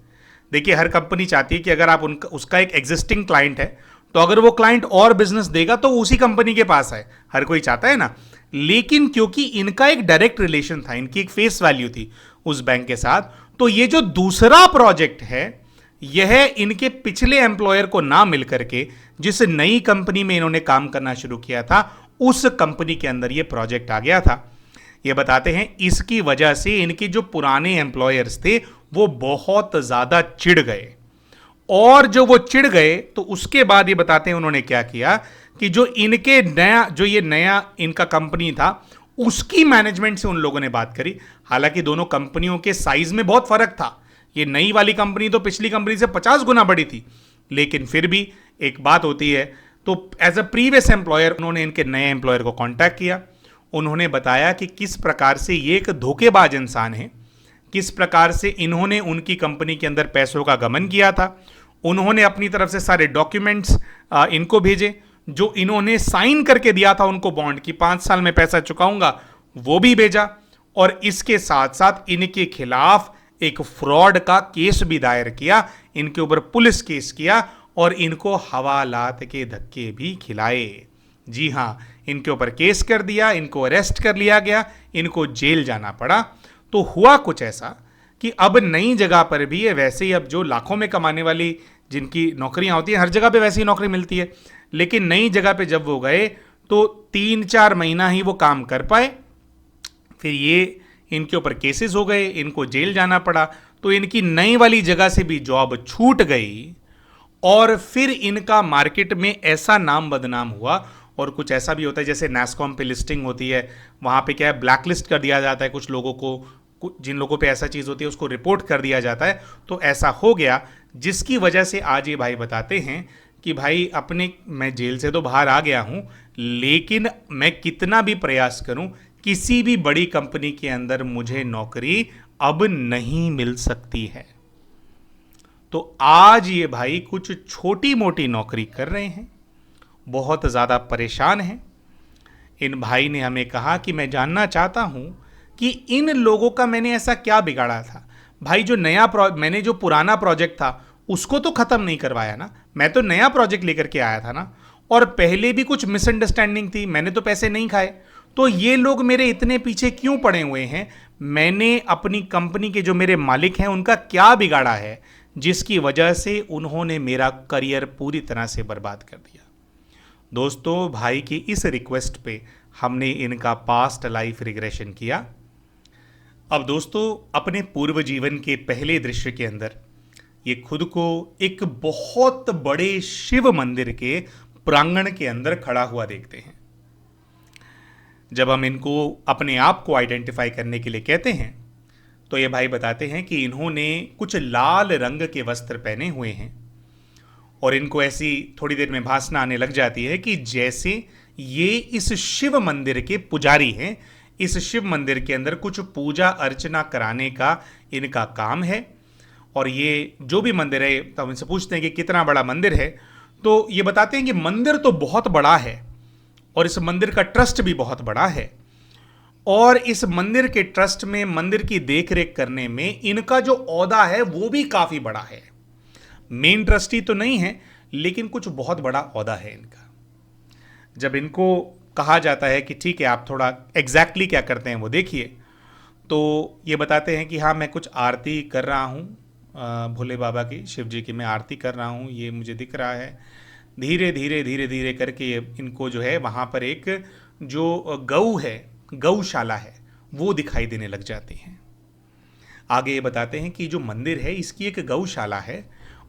देखिए हर कंपनी चाहती है कि अगर आप उसका एक एग्जिस्टिंग क्लाइंट है तो अगर वो क्लाइंट और बिजनेस देगा तो उसी कंपनी के पास है, हर कोई चाहता है ना। लेकिन क्योंकि इनका एक डायरेक्ट रिलेशन था, इनकी एक फेस वैल्यू थी उस बैंक के साथ, तो ये जो दूसरा प्रोजेक्ट है यह इनके पिछले एम्प्लॉयर को ना मिल करके जिस नई कंपनी में इन्होंने काम करना शुरू किया था उस कंपनी के अंदर ये प्रोजेक्ट आ गया था। ये बताते हैं इसकी वजह से इनके जो पुराने एम्प्लॉयर्स थे वो बहुत ज्यादा चिढ़ गए, और जो वो चिढ़ गए तो उसके बाद ये बताते हैं उन्होंने क्या किया कि जो ये नया इनका कंपनी था उसकी मैनेजमेंट से उन लोगों ने बात करी। हालांकि दोनों कंपनियों के साइज में बहुत फर्क था, ये नई वाली कंपनी तो पिछली कंपनी से 50 गुना बड़ी थी, लेकिन फिर भी एक बात होती है। तो एज अ प्रीवियस एम्प्लॉयर उन्होंने इनके नए एम्प्लॉयर को कांटेक्ट किया। उन्होंने बताया कि किस प्रकार से ये एक धोखेबाज इंसान है, किस प्रकार से इन्होंने उनकी कंपनी के अंदर पैसों का गमन किया था। उन्होंने अपनी तरफ से सारे डॉक्यूमेंट्स इनको भेजे, जो इन्होंने साइन करके दिया था उनको बॉन्ड की 5 साल में पैसा चुकाऊंगा, वो भी भेजा। और इसके साथ साथ इनके खिलाफ एक फ्रॉड का केस भी दायर किया, इनके ऊपर पुलिस केस किया और इनको हवालात के धक्के भी खिलाए। जी हाँ, इनके ऊपर केस कर दिया, इनको अरेस्ट कर लिया गया, इनको जेल जाना पड़ा। तो हुआ कुछ ऐसा कि अब नई जगह पर भी ये वैसे ही, अब जो लाखों में कमाने वाली जिनकी नौकरियां होती हैं, हर जगह पे वैसे ही नौकरी मिलती है, लेकिन नई जगह पे जब वो गए तो 3-4 महीना ही वो काम कर पाए, फिर ये इनके ऊपर केसेस हो गए, इनको जेल जाना पड़ा। तो इनकी नई वाली जगह से भी जॉब छूट गई और फिर इनका मार्केट में ऐसा नाम बदनाम हुआ। और कुछ ऐसा भी होता है, जैसे नैस्कॉम पे लिस्टिंग होती है, वहाँ पे क्या है, ब्लैक लिस्ट कर दिया जाता है कुछ लोगों को, जिन लोगों पे ऐसा चीज़ होती है उसको रिपोर्ट कर दिया जाता है। तो ऐसा हो गया, जिसकी वजह से आज ये भाई बताते हैं कि भाई मैं जेल से तो बाहर आ गया हूँ, लेकिन मैं कितना भी प्रयास करूँ, किसी भी बड़ी कंपनी के अंदर मुझे नौकरी अब नहीं मिल सकती है। तो आज ये भाई कुछ छोटी मोटी नौकरी कर रहे हैं, बहुत ज़्यादा परेशान हैं। इन भाई ने हमें कहा कि मैं जानना चाहता हूं कि इन लोगों का मैंने ऐसा क्या बिगाड़ा था। भाई मैंने जो पुराना प्रोजेक्ट था उसको तो ख़त्म नहीं करवाया ना, मैं तो नया प्रोजेक्ट लेकर के आया था ना, और पहले भी कुछ मिसअंडरस्टैंडिंग थी, मैंने तो पैसे नहीं खाए, तो ये लोग मेरे इतने पीछे क्यों पड़े हुए हैं? मैंने अपनी कंपनी के जो मेरे मालिक हैं उनका क्या बिगाड़ा है जिसकी वजह से उन्होंने मेरा करियर पूरी तरह से बर्बाद कर दिया? दोस्तों, भाई की इस रिक्वेस्ट पे हमने इनका पास्ट लाइफ रिग्रेशन किया। अब दोस्तों, अपने पूर्व जीवन के पहले दृश्य के अंदर ये खुद को एक बहुत बड़े शिव मंदिर के प्रांगण के अंदर खड़ा हुआ देखते हैं। जब हम इनको अपने आप को आइडेंटिफाई करने के लिए कहते हैं तो ये भाई बताते हैं कि इन्होंने कुछ लाल रंग के वस्त्र पहने हुए हैं और इनको ऐसी थोड़ी देर में भासना आने लग जाती है कि जैसे ये इस शिव मंदिर के पुजारी हैं, इस शिव मंदिर के अंदर कुछ पूजा अर्चना कराने का इनका काम है। और ये जो भी मंदिर है, तो हम इनसे पूछते हैं कि कितना बड़ा मंदिर है, तो ये बताते हैं कि मंदिर तो बहुत बड़ा है और इस मंदिर का ट्रस्ट भी बहुत बड़ा है, और इस मंदिर के ट्रस्ट में मंदिर की देखरेख करने में इनका जो ओहदा है वो भी काफी बड़ा है। मेन ट्रस्टी तो नहीं है, लेकिन कुछ बहुत बड़ा ओहदा है इनका। जब इनको कहा जाता है कि ठीक है, आप थोड़ा एग्जैक्टली क्या करते हैं वो देखिए, तो ये बताते हैं कि हाँ, मैं कुछ आरती कर रहा हूँ भोले बाबा की, शिव जी की मैं आरती कर रहा हूँ, ये मुझे दिख रहा है। धीरे धीरे धीरे धीरे करके इनको जो है वहाँ पर एक जो गऊ है, गौशाला है, वो दिखाई देने लग जाती हैं। आगे ये बताते हैं कि जो मंदिर है इसकी एक गौशाला है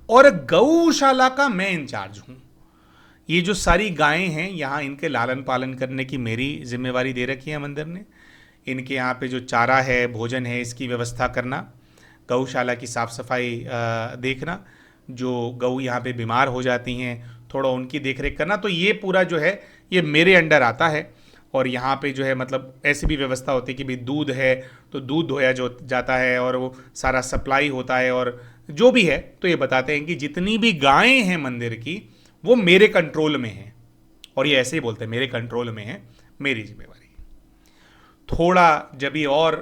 और गौशाला का मैं इंचार्ज हूँ। ये जो सारी गायें हैं यहाँ, इनके लालन पालन करने की मेरी जिम्मेवारी दे रखी है मंदिर ने। इनके यहाँ पे जो चारा है, भोजन है, इसकी व्यवस्था करना, गौशाला की साफ़ सफाई देखना, जो गऊ यहाँ पे बीमार हो जाती हैं थोड़ा उनकी देखरेख करना, तो ये पूरा जो है ये मेरे अंडर आता है। और यहाँ पे जो है मतलब ऐसी भी व्यवस्था होती है कि भाई दूध है तो दूध धोया जो जाता है और वो सारा सप्लाई होता है और जो भी है। तो ये बताते हैं कि जितनी भी गायें हैं मंदिर की वो मेरे कंट्रोल में हैं, और ये ऐसे ही बोलते हैं मेरे कंट्रोल में है, मेरी जिम्मेवारी। थोड़ा जब ये और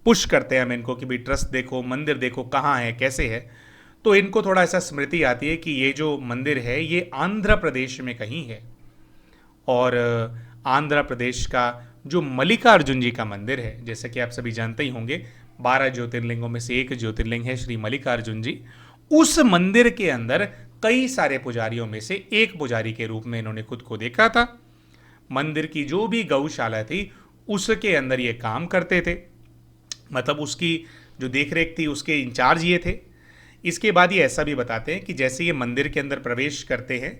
पुश करते हैं हम इनको कि भाई ट्रस्ट देखो, मंदिर देखो कहाँ है, कैसे है, तो इनको थोड़ा ऐसा स्मृति आती है कि ये जो मंदिर है ये आंध्र प्रदेश में कहीं है। और आंध्र प्रदेश का जो मल्लिकार्जुन जी का मंदिर है, जैसे कि आप सभी जानते ही होंगे, 12 ज्योतिर्लिंगों में से एक ज्योतिर्लिंग है श्री मल्लिकार्जुन जी। उस मंदिर के अंदर कई सारे पुजारियों में से एक पुजारी के रूप में इन्होंने खुद को देखा था। मंदिर की जो भी गौशाला थी उसके अंदर ये काम करते थे, मतलब उसकी जो देखरेख थी उसके इंचार्ज ये थे। इसके बाद ये ऐसा भी बताते हैं कि जैसे ये मंदिर के अंदर प्रवेश करते हैं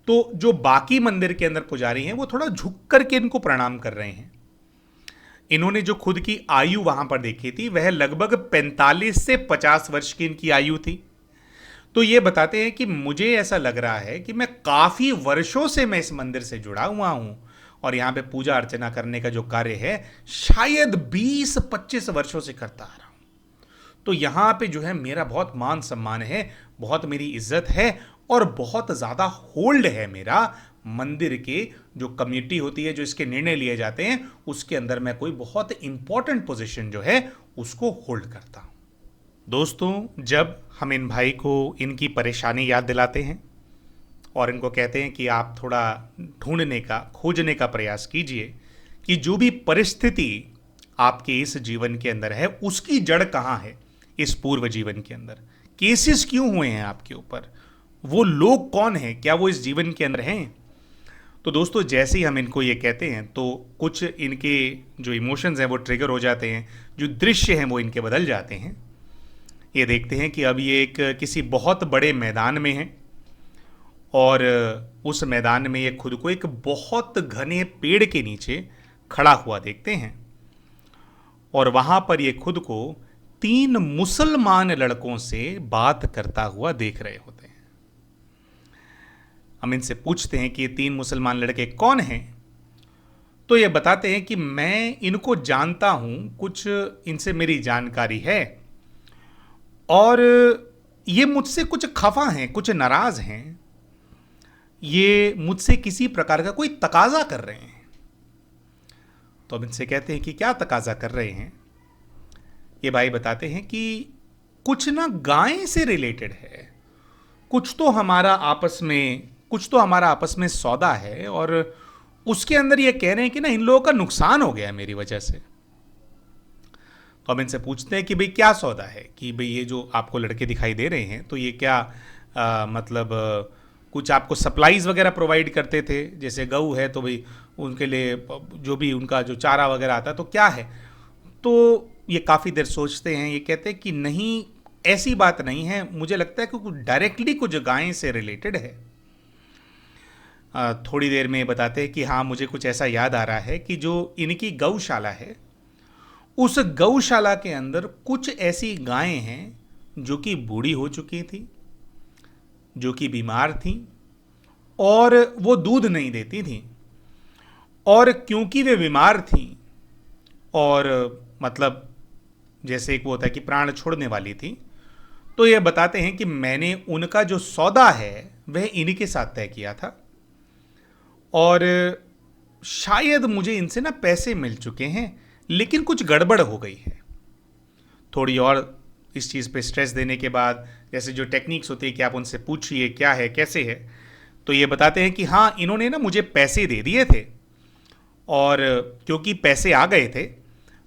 तो जो बाकी मंदिर के अंदर पुजारी हैं वो थोड़ा झुक करके इनको प्रणाम कर रहे हैं। इन्होंने जो खुद की आयु वहां पर देखी थी वह लगभग 45 से 50 वर्ष की इनकी आयु थी। तो ये बताते हैं कि मुझे ऐसा लग रहा है कि मैं काफी वर्षों से मैं इस मंदिर से जुड़ा हुआ हूं और यहाँ पे पूजा अर्चना करने का जो कार्य है शायद 20-25 वर्षों से करता आ रहा हूं। तो यहाँ पे जो है मेरा बहुत मान सम्मान है, बहुत मेरी इज्जत है और बहुत ज़्यादा होल्ड है मेरा मंदिर के जो कम्युनिटी होती है, जो इसके निर्णय लिए जाते हैं, उसके अंदर मैं कोई बहुत इंपॉर्टेंट पोजीशन जो है उसको होल्ड करता हूँ। दोस्तों, जब हम इन भाई को इनकी परेशानी याद दिलाते हैं और इनको कहते हैं कि आप थोड़ा ढूंढने का, खोजने का प्रयास कीजिए कि जो भी परिस्थिति आपके इस जीवन के अंदर है उसकी जड़ कहाँ है, इस पूर्व जीवन के अंदर केसेस क्यों हुए हैं आपके ऊपर, वो लोग कौन हैं, क्या वो इस जीवन के अंदर हैं। तो दोस्तों, जैसे ही हम इनको ये कहते हैं तो कुछ इनके जो इमोशंस हैं वो ट्रिगर हो जाते हैं, जो दृश्य हैं वो इनके बदल जाते हैं। ये देखते हैं कि अब ये एक किसी बहुत बड़े मैदान में है और उस मैदान में ये खुद को एक बहुत घने पेड़ के नीचे खड़ा हुआ देखते हैं और वहाँ पर ये खुद को 3 मुसलमान लड़कों से बात करता हुआ देख रहे होते हैं। हम इनसे पूछते हैं कि ये 3 मुसलमान लड़के कौन हैं। तो ये बताते हैं कि मैं इनको जानता हूँ, कुछ इनसे मेरी जानकारी है और ये मुझसे कुछ खफा हैं, कुछ नाराज हैं, ये मुझसे किसी प्रकार का कोई तकाजा कर रहे हैं। तो हम इनसे कहते हैं कि क्या तकाजा कर रहे हैं। ये भाई बताते हैं कि कुछ ना गाय से रिलेटेड है, कुछ तो हमारा आपस में सौदा है और उसके अंदर ये कह रहे हैं कि ना इन लोगों का नुकसान हो गया है मेरी वजह से। तो हम इनसे पूछते हैं कि भाई क्या सौदा है, कि भाई ये जो आपको लड़के दिखाई दे रहे हैं तो ये क्या कुछ आपको सप्लाईज वगैरह प्रोवाइड करते थे, जैसे गऊ है तो भाई उनके लिए जो भी उनका जो चारा वगैरह आता है तो क्या है। तो ये काफ़ी देर सोचते हैं, ये कहते हैं कि नहीं, ऐसी बात नहीं है, मुझे लगता है कि कुछ डायरेक्टली कुछ गाय से रिलेटेड है। थोड़ी देर में बताते हैं कि हाँ, मुझे कुछ ऐसा याद आ रहा है कि जो इनकी गौशाला है उस गौशाला के अंदर कुछ ऐसी गायें हैं जो कि बूढ़ी हो चुकी थी, जो कि बीमार थी और वो दूध नहीं देती थी। और क्योंकि वे बीमार थी और मतलब जैसे एक वो होता है कि प्राण छोड़ने वाली थी, तो ये बताते हैं कि मैंने उनका जो सौदा है वह इन्हीं के साथ तय किया था और शायद मुझे इनसे ना पैसे मिल चुके हैं, लेकिन कुछ गड़बड़ हो गई है। थोड़ी और इस चीज़ पे स्ट्रेस देने के बाद, जैसे जो टेक्निक्स होती है कि आप उनसे पूछिए क्या है, कैसे है, तो ये बताते हैं कि हाँ, इन्होंने ना मुझे पैसे दे दिए थे और क्योंकि पैसे आ गए थे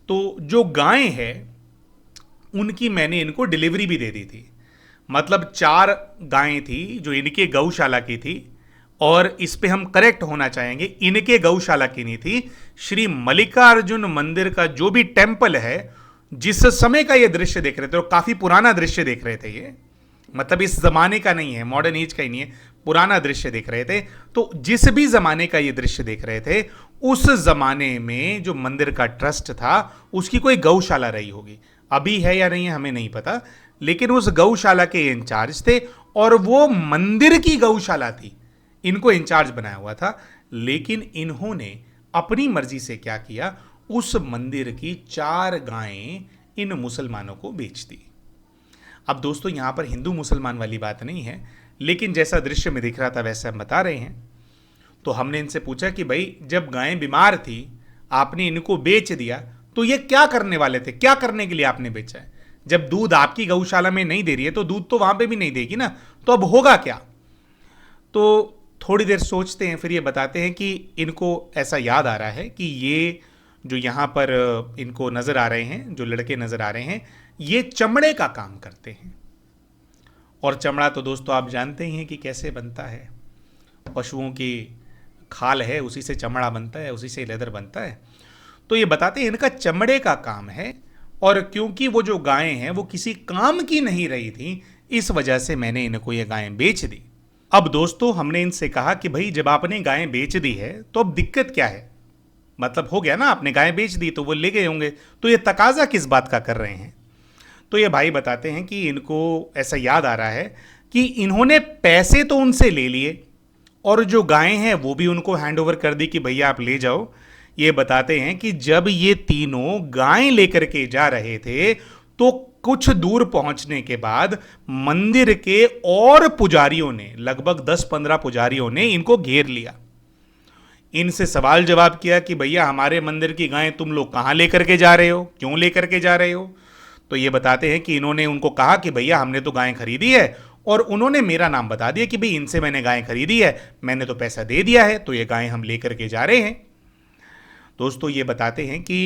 तो जो गायें हैं उनकी मैंने इनको डिलीवरी भी दे दी थी। मतलब 4 गायें थी जो इनके गौशाला की थी और इस पे हम करेक्ट होना चाहेंगे, इनके गौशाला की नहीं थी। श्री मल्लिकार्जुन मंदिर का जो भी टेम्पल है, जिस समय का ये दृश्य देख रहे थे, और काफी पुराना दृश्य देख रहे थे, ये मतलब इस जमाने का नहीं है, मॉडर्न एज का ही नहीं है, पुराना दृश्य देख रहे थे। तो जिस भी जमाने का ये दृश्य देख रहे थे, उस जमाने में जो मंदिर का ट्रस्ट था उसकी कोई गौशाला रही होगी। अभी है या नहीं है हमें नहीं पता, लेकिन उस गौशाला के इंचार्ज थे और वो मंदिर की गौशाला थी, इनको इंचार्ज बनाया हुआ था। लेकिन इन्होंने अपनी मर्जी से क्या किया, उस मंदिर की 4 गायें इन मुसलमानों को बेच दी। अब दोस्तों, यहां पर हिंदू मुसलमान वाली बात नहीं है, लेकिन जैसा दृश्य में दिख रहा था वैसे हम बता रहे हैं। तो हमने इनसे पूछा कि भाई जब गायें बीमार थी आपने इनको बेच दिया, तो ये क्या करने वाले थे, क्या करने के लिए आपने बेचा है। जब दूध आपकी गौशाला में नहीं दे रही है तो दूध तो वहां पे भी नहीं देगी ना, तो अब होगा क्या। तो थोड़ी देर सोचते हैं, फिर ये बताते हैं कि इनको ऐसा याद आ रहा है कि ये जो यहाँ पर इनको नज़र आ रहे हैं, जो लड़के नज़र आ रहे हैं, ये चमड़े का काम करते हैं। और चमड़ा तो दोस्तों आप जानते ही हैं कि कैसे बनता है, पशुओं की खाल है, उसी से चमड़ा बनता है, उसी से लेदर बनता है। तो ये बताते हैं इनका चमड़े का काम है और क्योंकि वो जो गायें हैं वो किसी काम की नहीं रही थी, इस वजह से मैंने इनको ये गायें बेच दी। अब दोस्तों, हमने इनसे कहा कि भाई जब आपने गायें बेच दी है तो अब दिक्कत क्या है, मतलब हो गया ना, आपने गाय बेच दी तो वो ले गए होंगे, तो ये तकाजा किस बात का कर रहे हैं? तो ये भाई बताते हैं कि इनको ऐसा याद आ रहा है कि इन्होंने पैसे तो उनसे ले लिए और जो गायें हैं वो भी उनको हैंड ओवर कर दी कि भैया आप ले जाओ। ये बताते हैं कि जब ये तीनों गायें लेकर के जा रहे थे तो कुछ दूर पहुंचने के बाद मंदिर के और पुजारियों ने, लगभग 10-15 पुजारियों ने इनको घेर लिया। इनसे सवाल जवाब किया कि भैया हमारे मंदिर की गायें तुम लोग कहाँ लेकर के जा रहे हो, क्यों लेकर के जा रहे हो? तो ये बताते हैं कि इन्होंने उनको कहा कि भैया हमने तो गायें खरीदी है, और उन्होंने मेरा नाम बता दिया कि भाई इनसे मैंने गायें खरीदी है, मैंने तो पैसा दे दिया है, तो ये गायें हम लेकर के जा रहे हैं। दोस्तों ये बताते हैं कि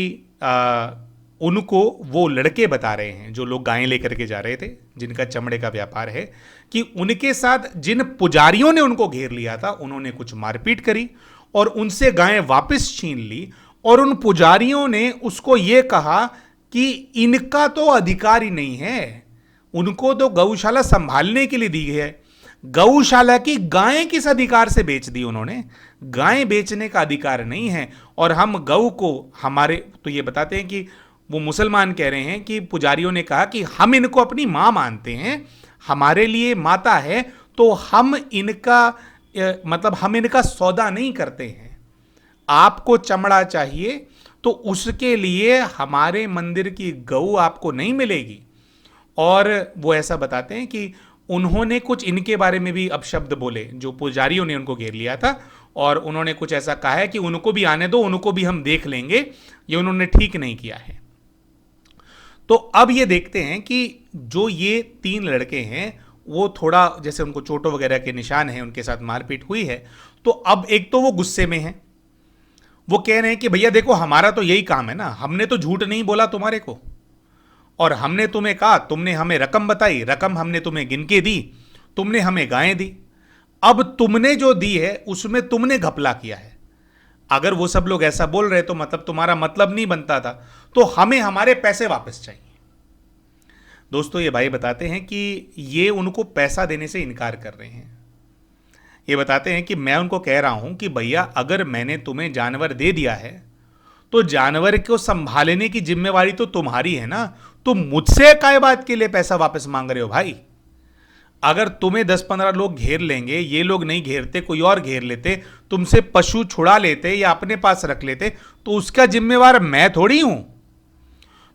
उनको वो लड़के बता रहे हैं जो लोग गायें लेकर के जा रहे थे, जिनका चमड़े का व्यापार है, कि उनके साथ जिन पुजारियों ने उनको घेर लिया था उन्होंने कुछ मारपीट करी और उनसे गायें वापस छीन ली, और उन पुजारियों ने उसको ये कहा कि इनका तो अधिकार ही नहीं है, उनको तो गौशाला संभालने के लिए दी है, गौशाला की गायें किस अधिकार से बेच दी उन्होंने, गायें बेचने का अधिकार नहीं है, और हम गौ को हमारे, तो ये बताते हैं कि वो मुसलमान कह रहे हैं कि पुजारियों ने कहा कि हम इनको अपनी मां मानते हैं, हमारे लिए माता है, तो हम इनका मतलब हम इनका सौदा नहीं करते हैं, आपको चमड़ा चाहिए तो उसके लिए हमारे मंदिर की गऊ आपको नहीं मिलेगी। और वो ऐसा बताते हैं कि उन्होंने कुछ इनके बारे में भी अपशब्द बोले, जो पुजारियों ने उनको घेर लिया था, और उन्होंने कुछ ऐसा कहा है कि उनको भी आने दो, उनको भी हम देख लेंगे, ये उन्होंने ठीक नहीं किया है। तो अब ये देखते हैं कि जो ये 3 लड़के हैं वो थोड़ा जैसे उनको चोटों वगैरह के निशान हैं, उनके साथ मारपीट हुई है, तो अब एक तो वो गुस्से में हैं, वो कह रहे हैं कि भैया देखो हमारा तो यही काम है ना, हमने तो झूठ नहीं बोला तुम्हारे को, और हमने तुम्हें कहा, तुमने हमें रकम बताई, रकम हमने तुम्हें गिन के दी, तुमने हमें गायें दी, अब तुमने जो दी है उसमें तुमने घपला किया है। अगर वो सब लोग ऐसा बोल रहे तो मतलब तुम्हारा मतलब नहीं बनता था, तो हमें हमारे पैसे वापस चाहिए। दोस्तों ये भाई बताते हैं कि ये उनको पैसा देने से इनकार कर रहे हैं। ये बताते हैं कि मैं उनको कह रहा हूं कि भैया अगर मैंने तुम्हें जानवर दे दिया है तो जानवर को संभालने की जिम्मेवारी तो तुम्हारी है ना, तुम मुझसे काय बात के लिए पैसा वापस मांग रहे हो भाई? अगर तुम्हें 10-15 लोग घेर लेंगे, ये लोग नहीं घेरते, कोई और घेर लेते, तुमसे पशु छुड़ा लेते या अपने पास रख लेते, तो उसका जिम्मेवार मैं थोड़ी हूं।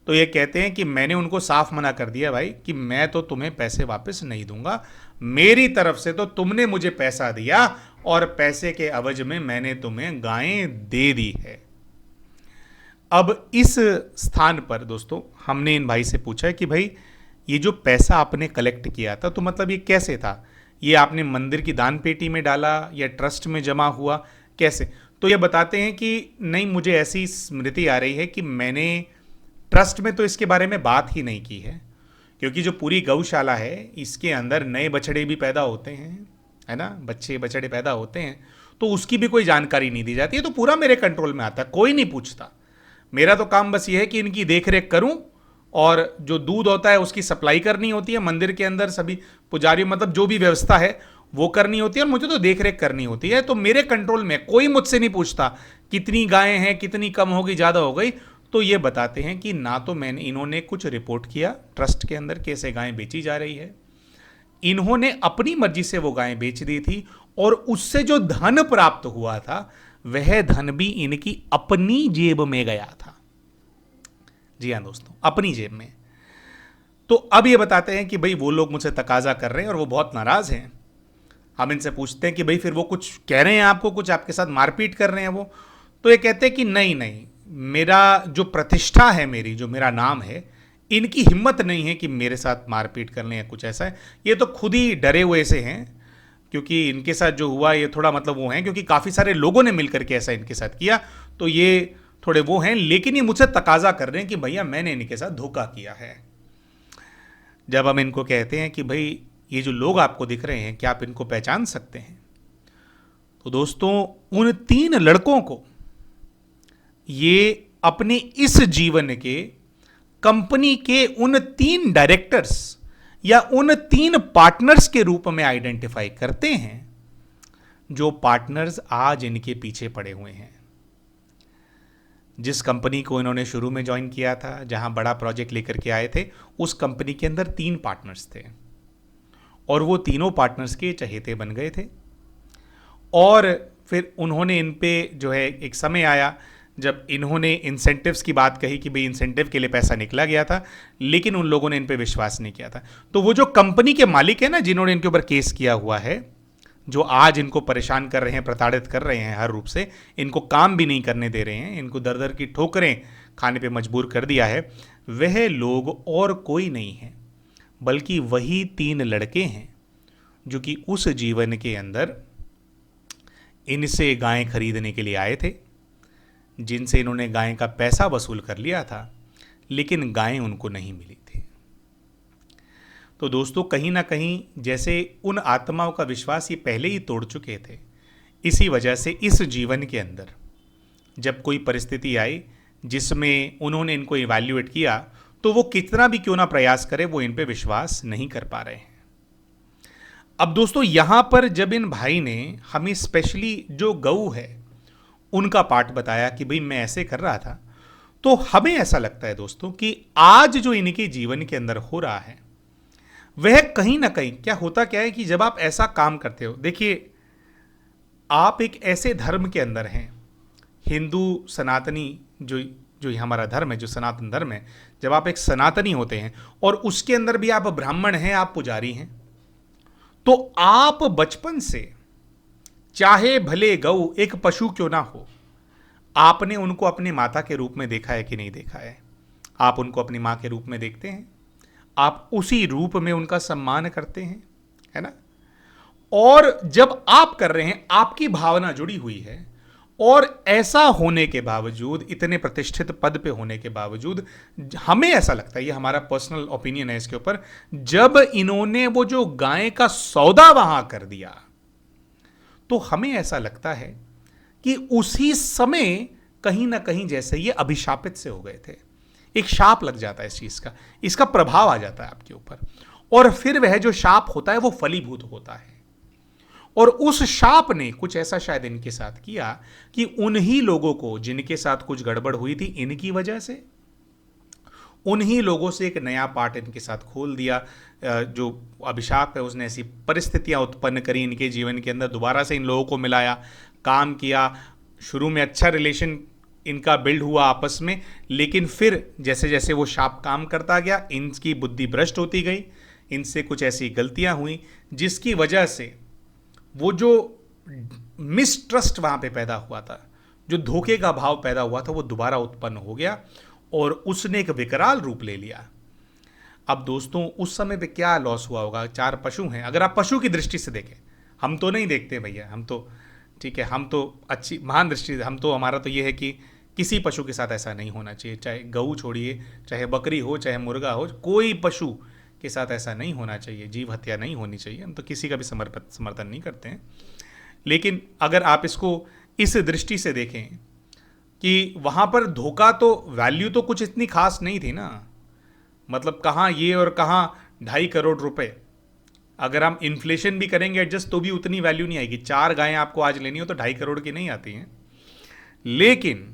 तो ये कहते हैं कि मैंने उनको साफ मना कर दिया भाई कि मैं तो तुम्हें पैसे वापस नहीं दूंगा, मेरी तरफ से तो तुमने मुझे पैसा दिया और पैसे के अवज में मैंने तुम्हें गायें दे दी है। अब इस स्थान पर दोस्तों हमने इन भाई से पूछा है कि भाई ये जो पैसा आपने कलेक्ट किया था तो मतलब ये कैसे था, ये आपने मंदिर की दान पेटी में डाला या ट्रस्ट में जमा हुआ, कैसे? तो ये बताते हैं कि नहीं, मुझे ऐसी स्मृति आ रही है कि मैंने ट्रस्ट में तो इसके बारे में बात ही नहीं की है, क्योंकि जो पूरी गौशाला है इसके अंदर नए बछड़े भी पैदा होते हैं, है ना, बच्चे बछड़े पैदा होते हैं, तो उसकी भी कोई जानकारी नहीं दी जाती है, तो पूरा मेरे कंट्रोल में आता है, कोई नहीं पूछता। मेरा तो काम बस ये है कि इनकी देख रेख करूं, और जो दूध होता है उसकी सप्लाई करनी होती है मंदिर के अंदर, सभी पुजारी मतलब जो भी व्यवस्था है वो करनी होती है, और मुझे तो देख रेख करनी होती है, तो मेरे कंट्रोल में, कोई मुझसे नहीं पूछता कितनी गायें हैं, कितनी कम हो गई, ज़्यादा हो गई। तो ये बताते हैं कि ना तो मैंने, इन्होंने कुछ रिपोर्ट किया ट्रस्ट के अंदर कैसे गायें बेची जा रही है, इन्होंने अपनी मर्जी से वो गायें बेच दी थी, और उससे जो धन प्राप्त हुआ था वह धन भी इनकी अपनी जेब में गया था। जी हाँ दोस्तों, अपनी जेब में। तो अब ये बताते हैं कि भाई वो लोग मुझसे तकाजा कर रहे हैं और वो बहुत नाराज हैं। हम इनसे पूछते हैं कि भाई फिर वो कुछ कह रहे हैं आपको, कुछ आपके साथ मारपीट कर रहे हैं वो? तो ये कहते हैं कि नहीं नहीं, मेरा जो प्रतिष्ठा है, मेरी जो मेरा नाम है, इनकी हिम्मत नहीं है कि मेरे साथ मारपीट कर लें या कुछ ऐसा है, ये तो खुद ही डरे हुए से हैं, क्योंकि इनके साथ जो हुआ ये थोड़ा मतलब वो हैं, क्योंकि काफ़ी सारे लोगों ने मिलकर के ऐसा इनके साथ किया, तो ये थोड़े वो हैं, लेकिन ये मुझसे तकाजा कर रहे हैं कि भैया मैंने इनके साथ धोखा किया है। जब हम इनको कहते हैं कि भाई ये जो लोग आपको दिख रहे हैं क्या आप इनको पहचान सकते हैं, तो दोस्तों उन 3 लड़कों को ये अपने इस जीवन के कंपनी के उन 3 डायरेक्टर्स या उन 3 पार्टनर्स के रूप में आइडेंटिफाई करते हैं, जो पार्टनर्स आज इनके पीछे पड़े हुए हैं। जिस कंपनी को इन्होंने शुरू में ज्वाइन किया था, जहां बड़ा प्रोजेक्ट लेकर के आए थे, उस कंपनी के अंदर 3 पार्टनर्स थे और वो तीनों पार्टनर्स के चहेते बन गए थे। और फिर उन्होंने इन पे जो है, एक समय आया जब इन्होंने इंसेंटिव्स की बात कही कि भाई इंसेंटिव के लिए पैसा निकला गया था, लेकिन उन लोगों ने इन पे विश्वास नहीं किया था। तो वो जो कंपनी के मालिक है ना, जिन्होंने इनके ऊपर केस किया हुआ है, जो आज इनको परेशान कर रहे हैं, प्रताड़ित कर रहे हैं हर रूप से, इनको काम भी नहीं करने दे रहे हैं, इनको दर दर की ठोकरें खाने पे मजबूर कर दिया है, वह लोग और कोई नहीं है बल्कि वही 3 लड़के हैं जो कि उस जीवन के अंदर इनसे गायें खरीदने के लिए आए थे, जिनसे इन्होंने गायें का पैसा वसूल कर लिया था, लेकिन गायें उनको नहीं मिली थी। तो दोस्तों, कहीं ना कहीं जैसे उन आत्माओं का विश्वास ये पहले ही तोड़ चुके थे, इसी वजह से इस जीवन के अंदर जब कोई परिस्थिति आई जिसमें उन्होंने इनको इवैल्यूएट किया, तो वो कितना भी क्यों ना प्रयास करे, वो इन पे विश्वास नहीं कर पा रहे हैं। अब दोस्तों, यहां पर जब इन भाई ने हमें स्पेशली जो गऊ है उनका पार्ट बताया कि भाई मैं ऐसे कर रहा था, तो हमें ऐसा लगता है दोस्तों कि आज जो इनके जीवन के अंदर हो रहा है, वह कहीं ना कहीं क्या है कि जब आप ऐसा काम करते हो, देखिए आप एक ऐसे धर्म के अंदर हैं, हिंदू सनातनी जो जो ये हमारा धर्म है, जो सनातन धर्म है, जब आप एक सनातनी होते हैं और उसके अंदर भी आप ब्राह्मण हैं, आप पुजारी हैं, तो आप बचपन से, चाहे भले गऊ एक पशु क्यों ना हो, आपने उनको अपनी माता के रूप में देखा है कि नहीं देखा है? आप उनको अपनी मां के रूप में देखते हैं, आप उसी रूप में उनका सम्मान करते हैं, है ना? और जब आप कर रहे हैं, आपकी भावना जुड़ी हुई है, और ऐसा होने के बावजूद, इतने प्रतिष्ठित पद पे होने के बावजूद, हमें ऐसा लगता है, ये हमारा पर्सनल ओपिनियन है इसके ऊपर, जब इन्होंने वो जो गाय का सौदा वहां कर दिया, तो हमें ऐसा लगता है कि उसी समय कहीं ना कहीं जैसे ये अभिशापित से हो गए थे। एक शाप लग जाता है इस चीज का, इसका प्रभाव आ जाता है आपके ऊपर, और फिर वह जो शाप होता है वो फलीभूत होता है। और उस शाप ने कुछ ऐसा शायद इनके साथ किया कि उन्हीं लोगों को जिनके साथ कुछ गड़बड़ हुई थी, इनकी वजह से उन्हीं लोगों से एक नया पार्ट इनके साथ खोल दिया। जो अभिशाप है उसने ऐसी परिस्थितियां उत्पन्न करी इनके जीवन के अंदर, दोबारा से इन लोगों को मिलाया, काम किया, शुरू में अच्छा रिलेशन इनका बिल्ड हुआ आपस में, लेकिन फिर जैसे जैसे वो शाप काम करता गया, इनकी बुद्धि भ्रष्ट होती गई, इनसे कुछ ऐसी गलतियां हुई जिसकी वजह से वो जो मिसट्रस्ट वहां पे पैदा हुआ था, जो धोखे का भाव पैदा हुआ था, वो दोबारा उत्पन्न हो गया और उसने एक विकराल रूप ले लिया। अब दोस्तों, उस समय पे क्या लॉस हुआ होगा? 4 पशु हैं, अगर आप पशु की दृष्टि से देखें, हम तो नहीं देखते भैया, हम तो ठीक है, हम तो अच्छी महान दृष्टि, हम तो, हमारा तो ये है कि किसी पशु के साथ ऐसा नहीं होना चाहिए, चाहे गऊ छोड़िए, चाहे बकरी हो, चाहे मुर्गा हो, कोई पशु के साथ ऐसा नहीं होना चाहिए, जीव हत्या नहीं होनी चाहिए, हम तो किसी का भी समर्थन नहीं करते हैं। लेकिन अगर आप इसको इस दृष्टि से देखें कि वहाँ पर धोखा, तो वैल्यू तो कुछ इतनी खास नहीं थी ना, मतलब कहाँ ये और कहाँ 2.5 करोड़ रुपए, अगर हम इन्फ्लेशन भी करेंगे एडजस्ट तो भी उतनी वैल्यू नहीं आएगी। 4 गायें आपको आज लेनी हो तो 2.5 करोड़ की नहीं आती हैं। लेकिन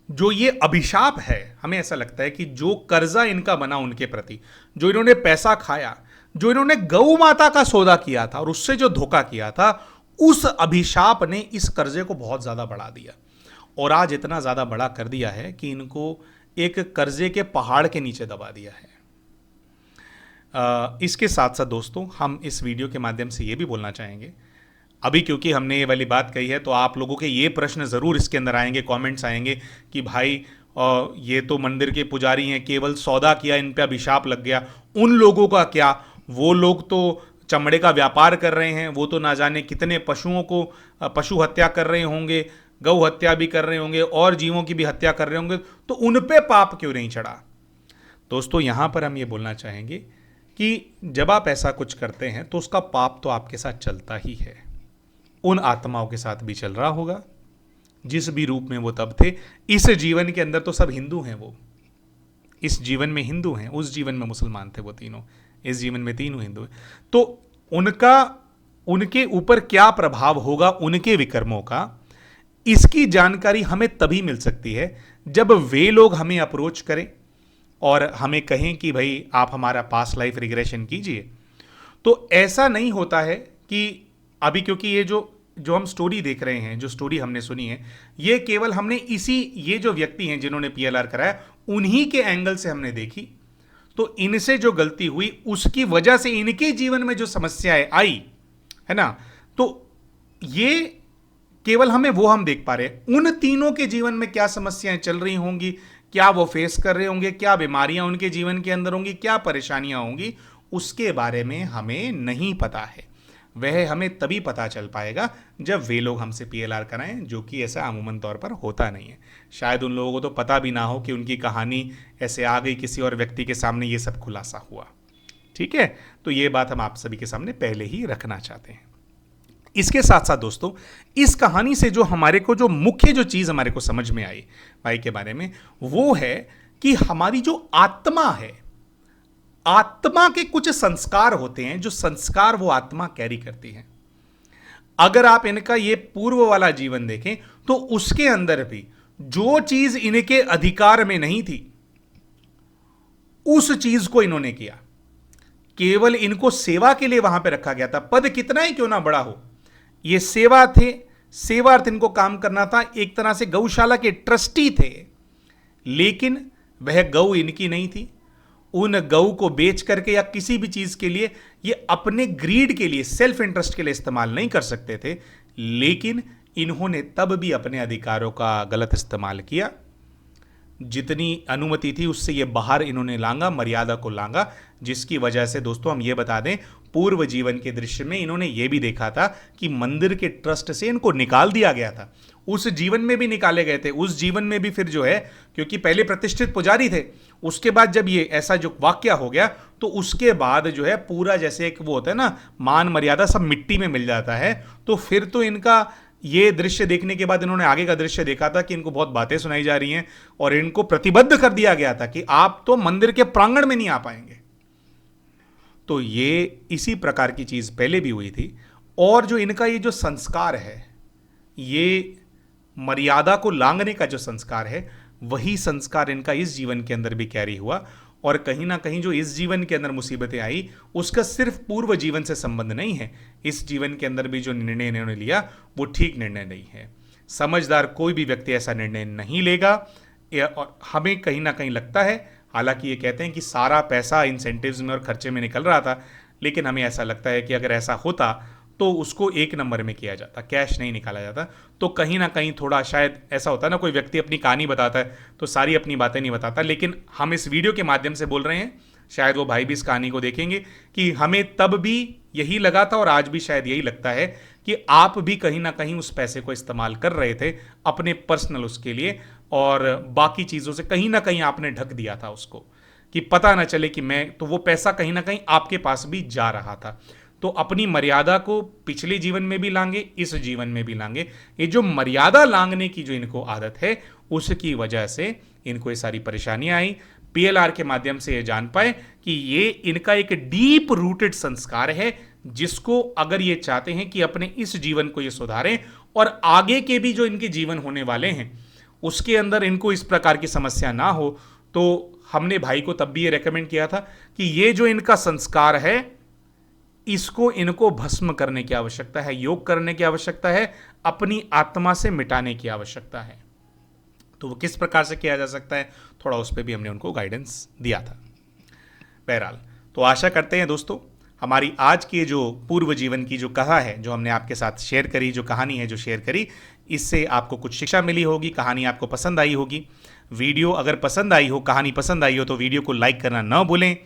जो ये अभिशाप है, हमें ऐसा लगता है कि जो कर्जा इनका बना उनके प्रति, जो इन्होंने पैसा खाया, जो इन्होंने गौ माता का सौदा किया था और उससे जो धोखा किया था, उस अभिशाप ने इस कर्जे को बहुत ज्यादा बढ़ा दिया, और आज इतना ज्यादा बड़ा कर दिया है कि इनको एक कर्जे के पहाड़ के नीचे दबा दिया है। इसके साथ साथ दोस्तों, हम इस वीडियो के माध्यम से ये भी बोलना चाहेंगे, अभी क्योंकि हमने ये वाली बात कही है तो आप लोगों के ये प्रश्न ज़रूर इसके अंदर आएंगे, कमेंट्स आएंगे कि भाई ये तो मंदिर के पुजारी हैं, केवल सौदा किया, इन पे अभिशाप लग गया, उन लोगों का क्या? वो लोग तो चमड़े का व्यापार कर रहे हैं, वो तो ना जाने कितने पशुओं को पशु हत्या कर रहे होंगे, गौ हत्या भी कर रहे होंगे और जीवों की भी हत्या कर रहे होंगे, तो उन पे पाप क्यों नहीं चढ़ा? दोस्तों, यहाँ पर हम ये बोलना चाहेंगे कि जब आप ऐसा कुछ करते हैं तो उसका पाप तो आपके साथ चलता ही है, उन आत्माओं के साथ भी चल रहा होगा, जिस भी रूप में वो तब थे। इस जीवन के अंदर तो सब हिंदू हैं, वो इस जीवन में हिंदू हैं, उस जीवन में मुसलमान थे वो तीनों, इस जीवन में तीनों हिंदू हैं। तो उनका, उनके ऊपर क्या प्रभाव होगा उनके विकर्मों का, इसकी जानकारी हमें तभी मिल सकती है जब वे लोग हमें अप्रोच करें और हमें कहें कि भाई आप हमारा पास्ट लाइफ रिग्रेशन कीजिए। तो ऐसा नहीं होता है कि अभी, क्योंकि ये जो हम स्टोरी देख रहे हैं, जो स्टोरी हमने सुनी है, ये केवल हमने ये जो व्यक्ति हैं जिन्होंने पीएलआर कराया उन्हीं के एंगल से हमने देखी। तो इनसे जो गलती हुई उसकी वजह से इनके जीवन में जो समस्याएं आई है ना, तो ये केवल हम देख पा रहे हैं। उन तीनों के जीवन में क्या समस्याएं चल रही होंगी, क्या वो फेस कर रहे होंगे, क्या बीमारियां उनके जीवन के अंदर होंगी, क्या परेशानियां होंगी, उसके बारे में हमें नहीं पता है। वह हमें तभी पता चल पाएगा जब वे लोग हमसे पीएलआर कराएं, जो कि ऐसा अमूमन तौर पर होता नहीं है। शायद उन लोगों को तो पता भी ना हो कि उनकी कहानी ऐसे आ गई किसी और व्यक्ति के सामने, ये सब खुलासा हुआ। ठीक है, तो ये बात हम आप सभी के सामने पहले ही रखना चाहते हैं। इसके साथ साथ दोस्तों, इस कहानी से जो हमारे को जो मुख्य जो चीज हमारे को समझ में आई भाई के बारे में, वो है कि हमारी जो आत्मा है, आत्मा के कुछ संस्कार होते हैं, जो संस्कार वो आत्मा कैरी करती है। अगर आप इनका ये पूर्व वाला जीवन देखें तो उसके अंदर भी जो चीज इनके अधिकार में नहीं थी उस चीज को इन्होंने किया। केवल इनको सेवा के लिए वहां पे रखा गया था, पद कितना ही क्यों ना बड़ा हो, ये सेवा थे, सेवार्थ इनको काम करना था। एक तरह से गौशाला के ट्रस्टी थे, लेकिन वह गौ इनकी नहीं थी। उन गौ को बेच करके या किसी भी चीज के लिए ये अपने ग्रीड के लिए, सेल्फ इंटरेस्ट के लिए इस्तेमाल नहीं कर सकते थे, लेकिन इन्होंने तब भी अपने अधिकारों का गलत इस्तेमाल किया। जितनी अनुमति थी उससे ये बाहर इन्होंने लांगा, मर्यादा को लांगा, जिसकी वजह से दोस्तों हम ये बता दें, पूर्व जीवन के दृश्य में इन्होंने ये भी देखा था कि मंदिर के ट्रस्ट से इनको निकाल दिया गया था। उस जीवन में भी निकाले गए थे, उस जीवन में भी फिर जो है, क्योंकि पहले प्रतिष्ठित पुजारी थे, उसके बाद जब ये ऐसा जो वाक्य हो गया तो उसके बाद जो है पूरा जैसे एक वो होता है ना, मान मर्यादा सब मिट्टी में मिल जाता है। तो फिर तो इनका ये दृश्य देखने के बाद इन्होंने आगे का दृश्य देखा था कि इनको बहुत बातें सुनाई जा रही हैं और इनको प्रतिबद्ध कर दिया गया था कि आप तो मंदिर के प्रांगण में नहीं आ पाएंगे। तो ये इसी प्रकार की चीज पहले भी हुई थी। और जो इनका ये जो संस्कार है, ये मर्यादा को लांघने का जो संस्कार है, वही संस्कार इनका इस जीवन के अंदर भी कैरी हुआ। और कहीं ना कहीं जो इस जीवन के अंदर मुसीबतें आई उसका सिर्फ पूर्व जीवन से संबंध नहीं है। इस जीवन के अंदर भी जो निर्णय इन्होंने लिया वो ठीक निर्णय नहीं है। समझदार कोई भी व्यक्ति ऐसा निर्णय नहीं लेगा। और हमें कहीं ना कहीं लगता है, हालांकि ये कहते हैं कि सारा पैसा इंसेंटिव्स में और खर्चे में निकल रहा था, लेकिन हमें ऐसा लगता है कि अगर ऐसा होता तो उसको एक नंबर में किया जाता, कैश नहीं निकाला जाता। तो कहीं ना कहीं थोड़ा शायद ऐसा होता है ना, कोई व्यक्ति अपनी कहानी बताता है तो सारी अपनी बातें नहीं बताता, लेकिन हम इस वीडियो के माध्यम से बोल रहे हैं, शायद वो भाई भी इस कहानी को देखेंगे, कि हमें तब भी यही लगा था और आज भी शायद यही लगता है कि आप भी कहीं ना कहीं उस पैसे को इस्तेमाल कर रहे थे अपने पर्सनल उसके लिए, और बाकी चीज़ों से कहीं ना कहीं आपने ढक दिया था उसको कि पता ना चले कि मैं, तो वो पैसा कहीं ना कहीं आपके पास भी जा रहा था। तो अपनी मर्यादा को पिछले जीवन में भी लांगे, इस जीवन में भी लांगे। ये जो मर्यादा लांघने की जो इनको आदत है, उसकी वजह से इनको ये सारी परेशानियां आई। पीएलआर के माध्यम से ये जान पाए कि ये इनका एक डीप रूटेड संस्कार है, जिसको अगर ये चाहते हैं कि अपने इस जीवन को ये सुधारें और आगे के भी जो इनके जीवन होने वाले हैं उसके अंदर इनको इस प्रकार की समस्या ना हो, तो हमने भाई को तब भी ये रेकमेंड किया था कि ये जो इनका संस्कार है इसको इनको भस्म करने की आवश्यकता है, योग करने की आवश्यकता है, अपनी आत्मा से मिटाने की आवश्यकता है। तो वो किस प्रकार से किया जा सकता है, थोड़ा उस पर भी हमने उनको गाइडेंस दिया था। बहरहाल, तो आशा करते हैं दोस्तों हमारी आज की जो पूर्व जीवन की जो कथा है, जो हमने आपके साथ शेयर करी, जो कहानी है जो शेयर करी, इससे आपको कुछ शिक्षा मिली होगी, कहानी आपको पसंद आई होगी। वीडियो अगर पसंद आई हो, कहानी पसंद आई हो, तो वीडियो को लाइक करना ना भूलें।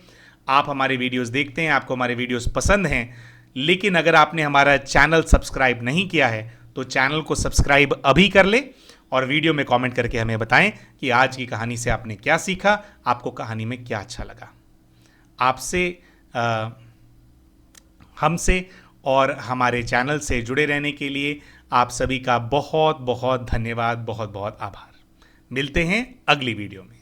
आप हमारे वीडियोस देखते हैं, आपको हमारे वीडियोस पसंद हैं, लेकिन अगर आपने हमारा चैनल सब्सक्राइब नहीं किया है तो चैनल को सब्सक्राइब अभी कर ले और वीडियो में कमेंट करके हमें बताएं कि आज की कहानी से आपने क्या सीखा, आपको कहानी में क्या अच्छा लगा। आपसे, हमसे और हमारे चैनल से जुड़े रहने के लिए आप सभी का बहुत बहुत धन्यवाद, बहुत बहुत आभार। मिलते हैं अगली वीडियो में।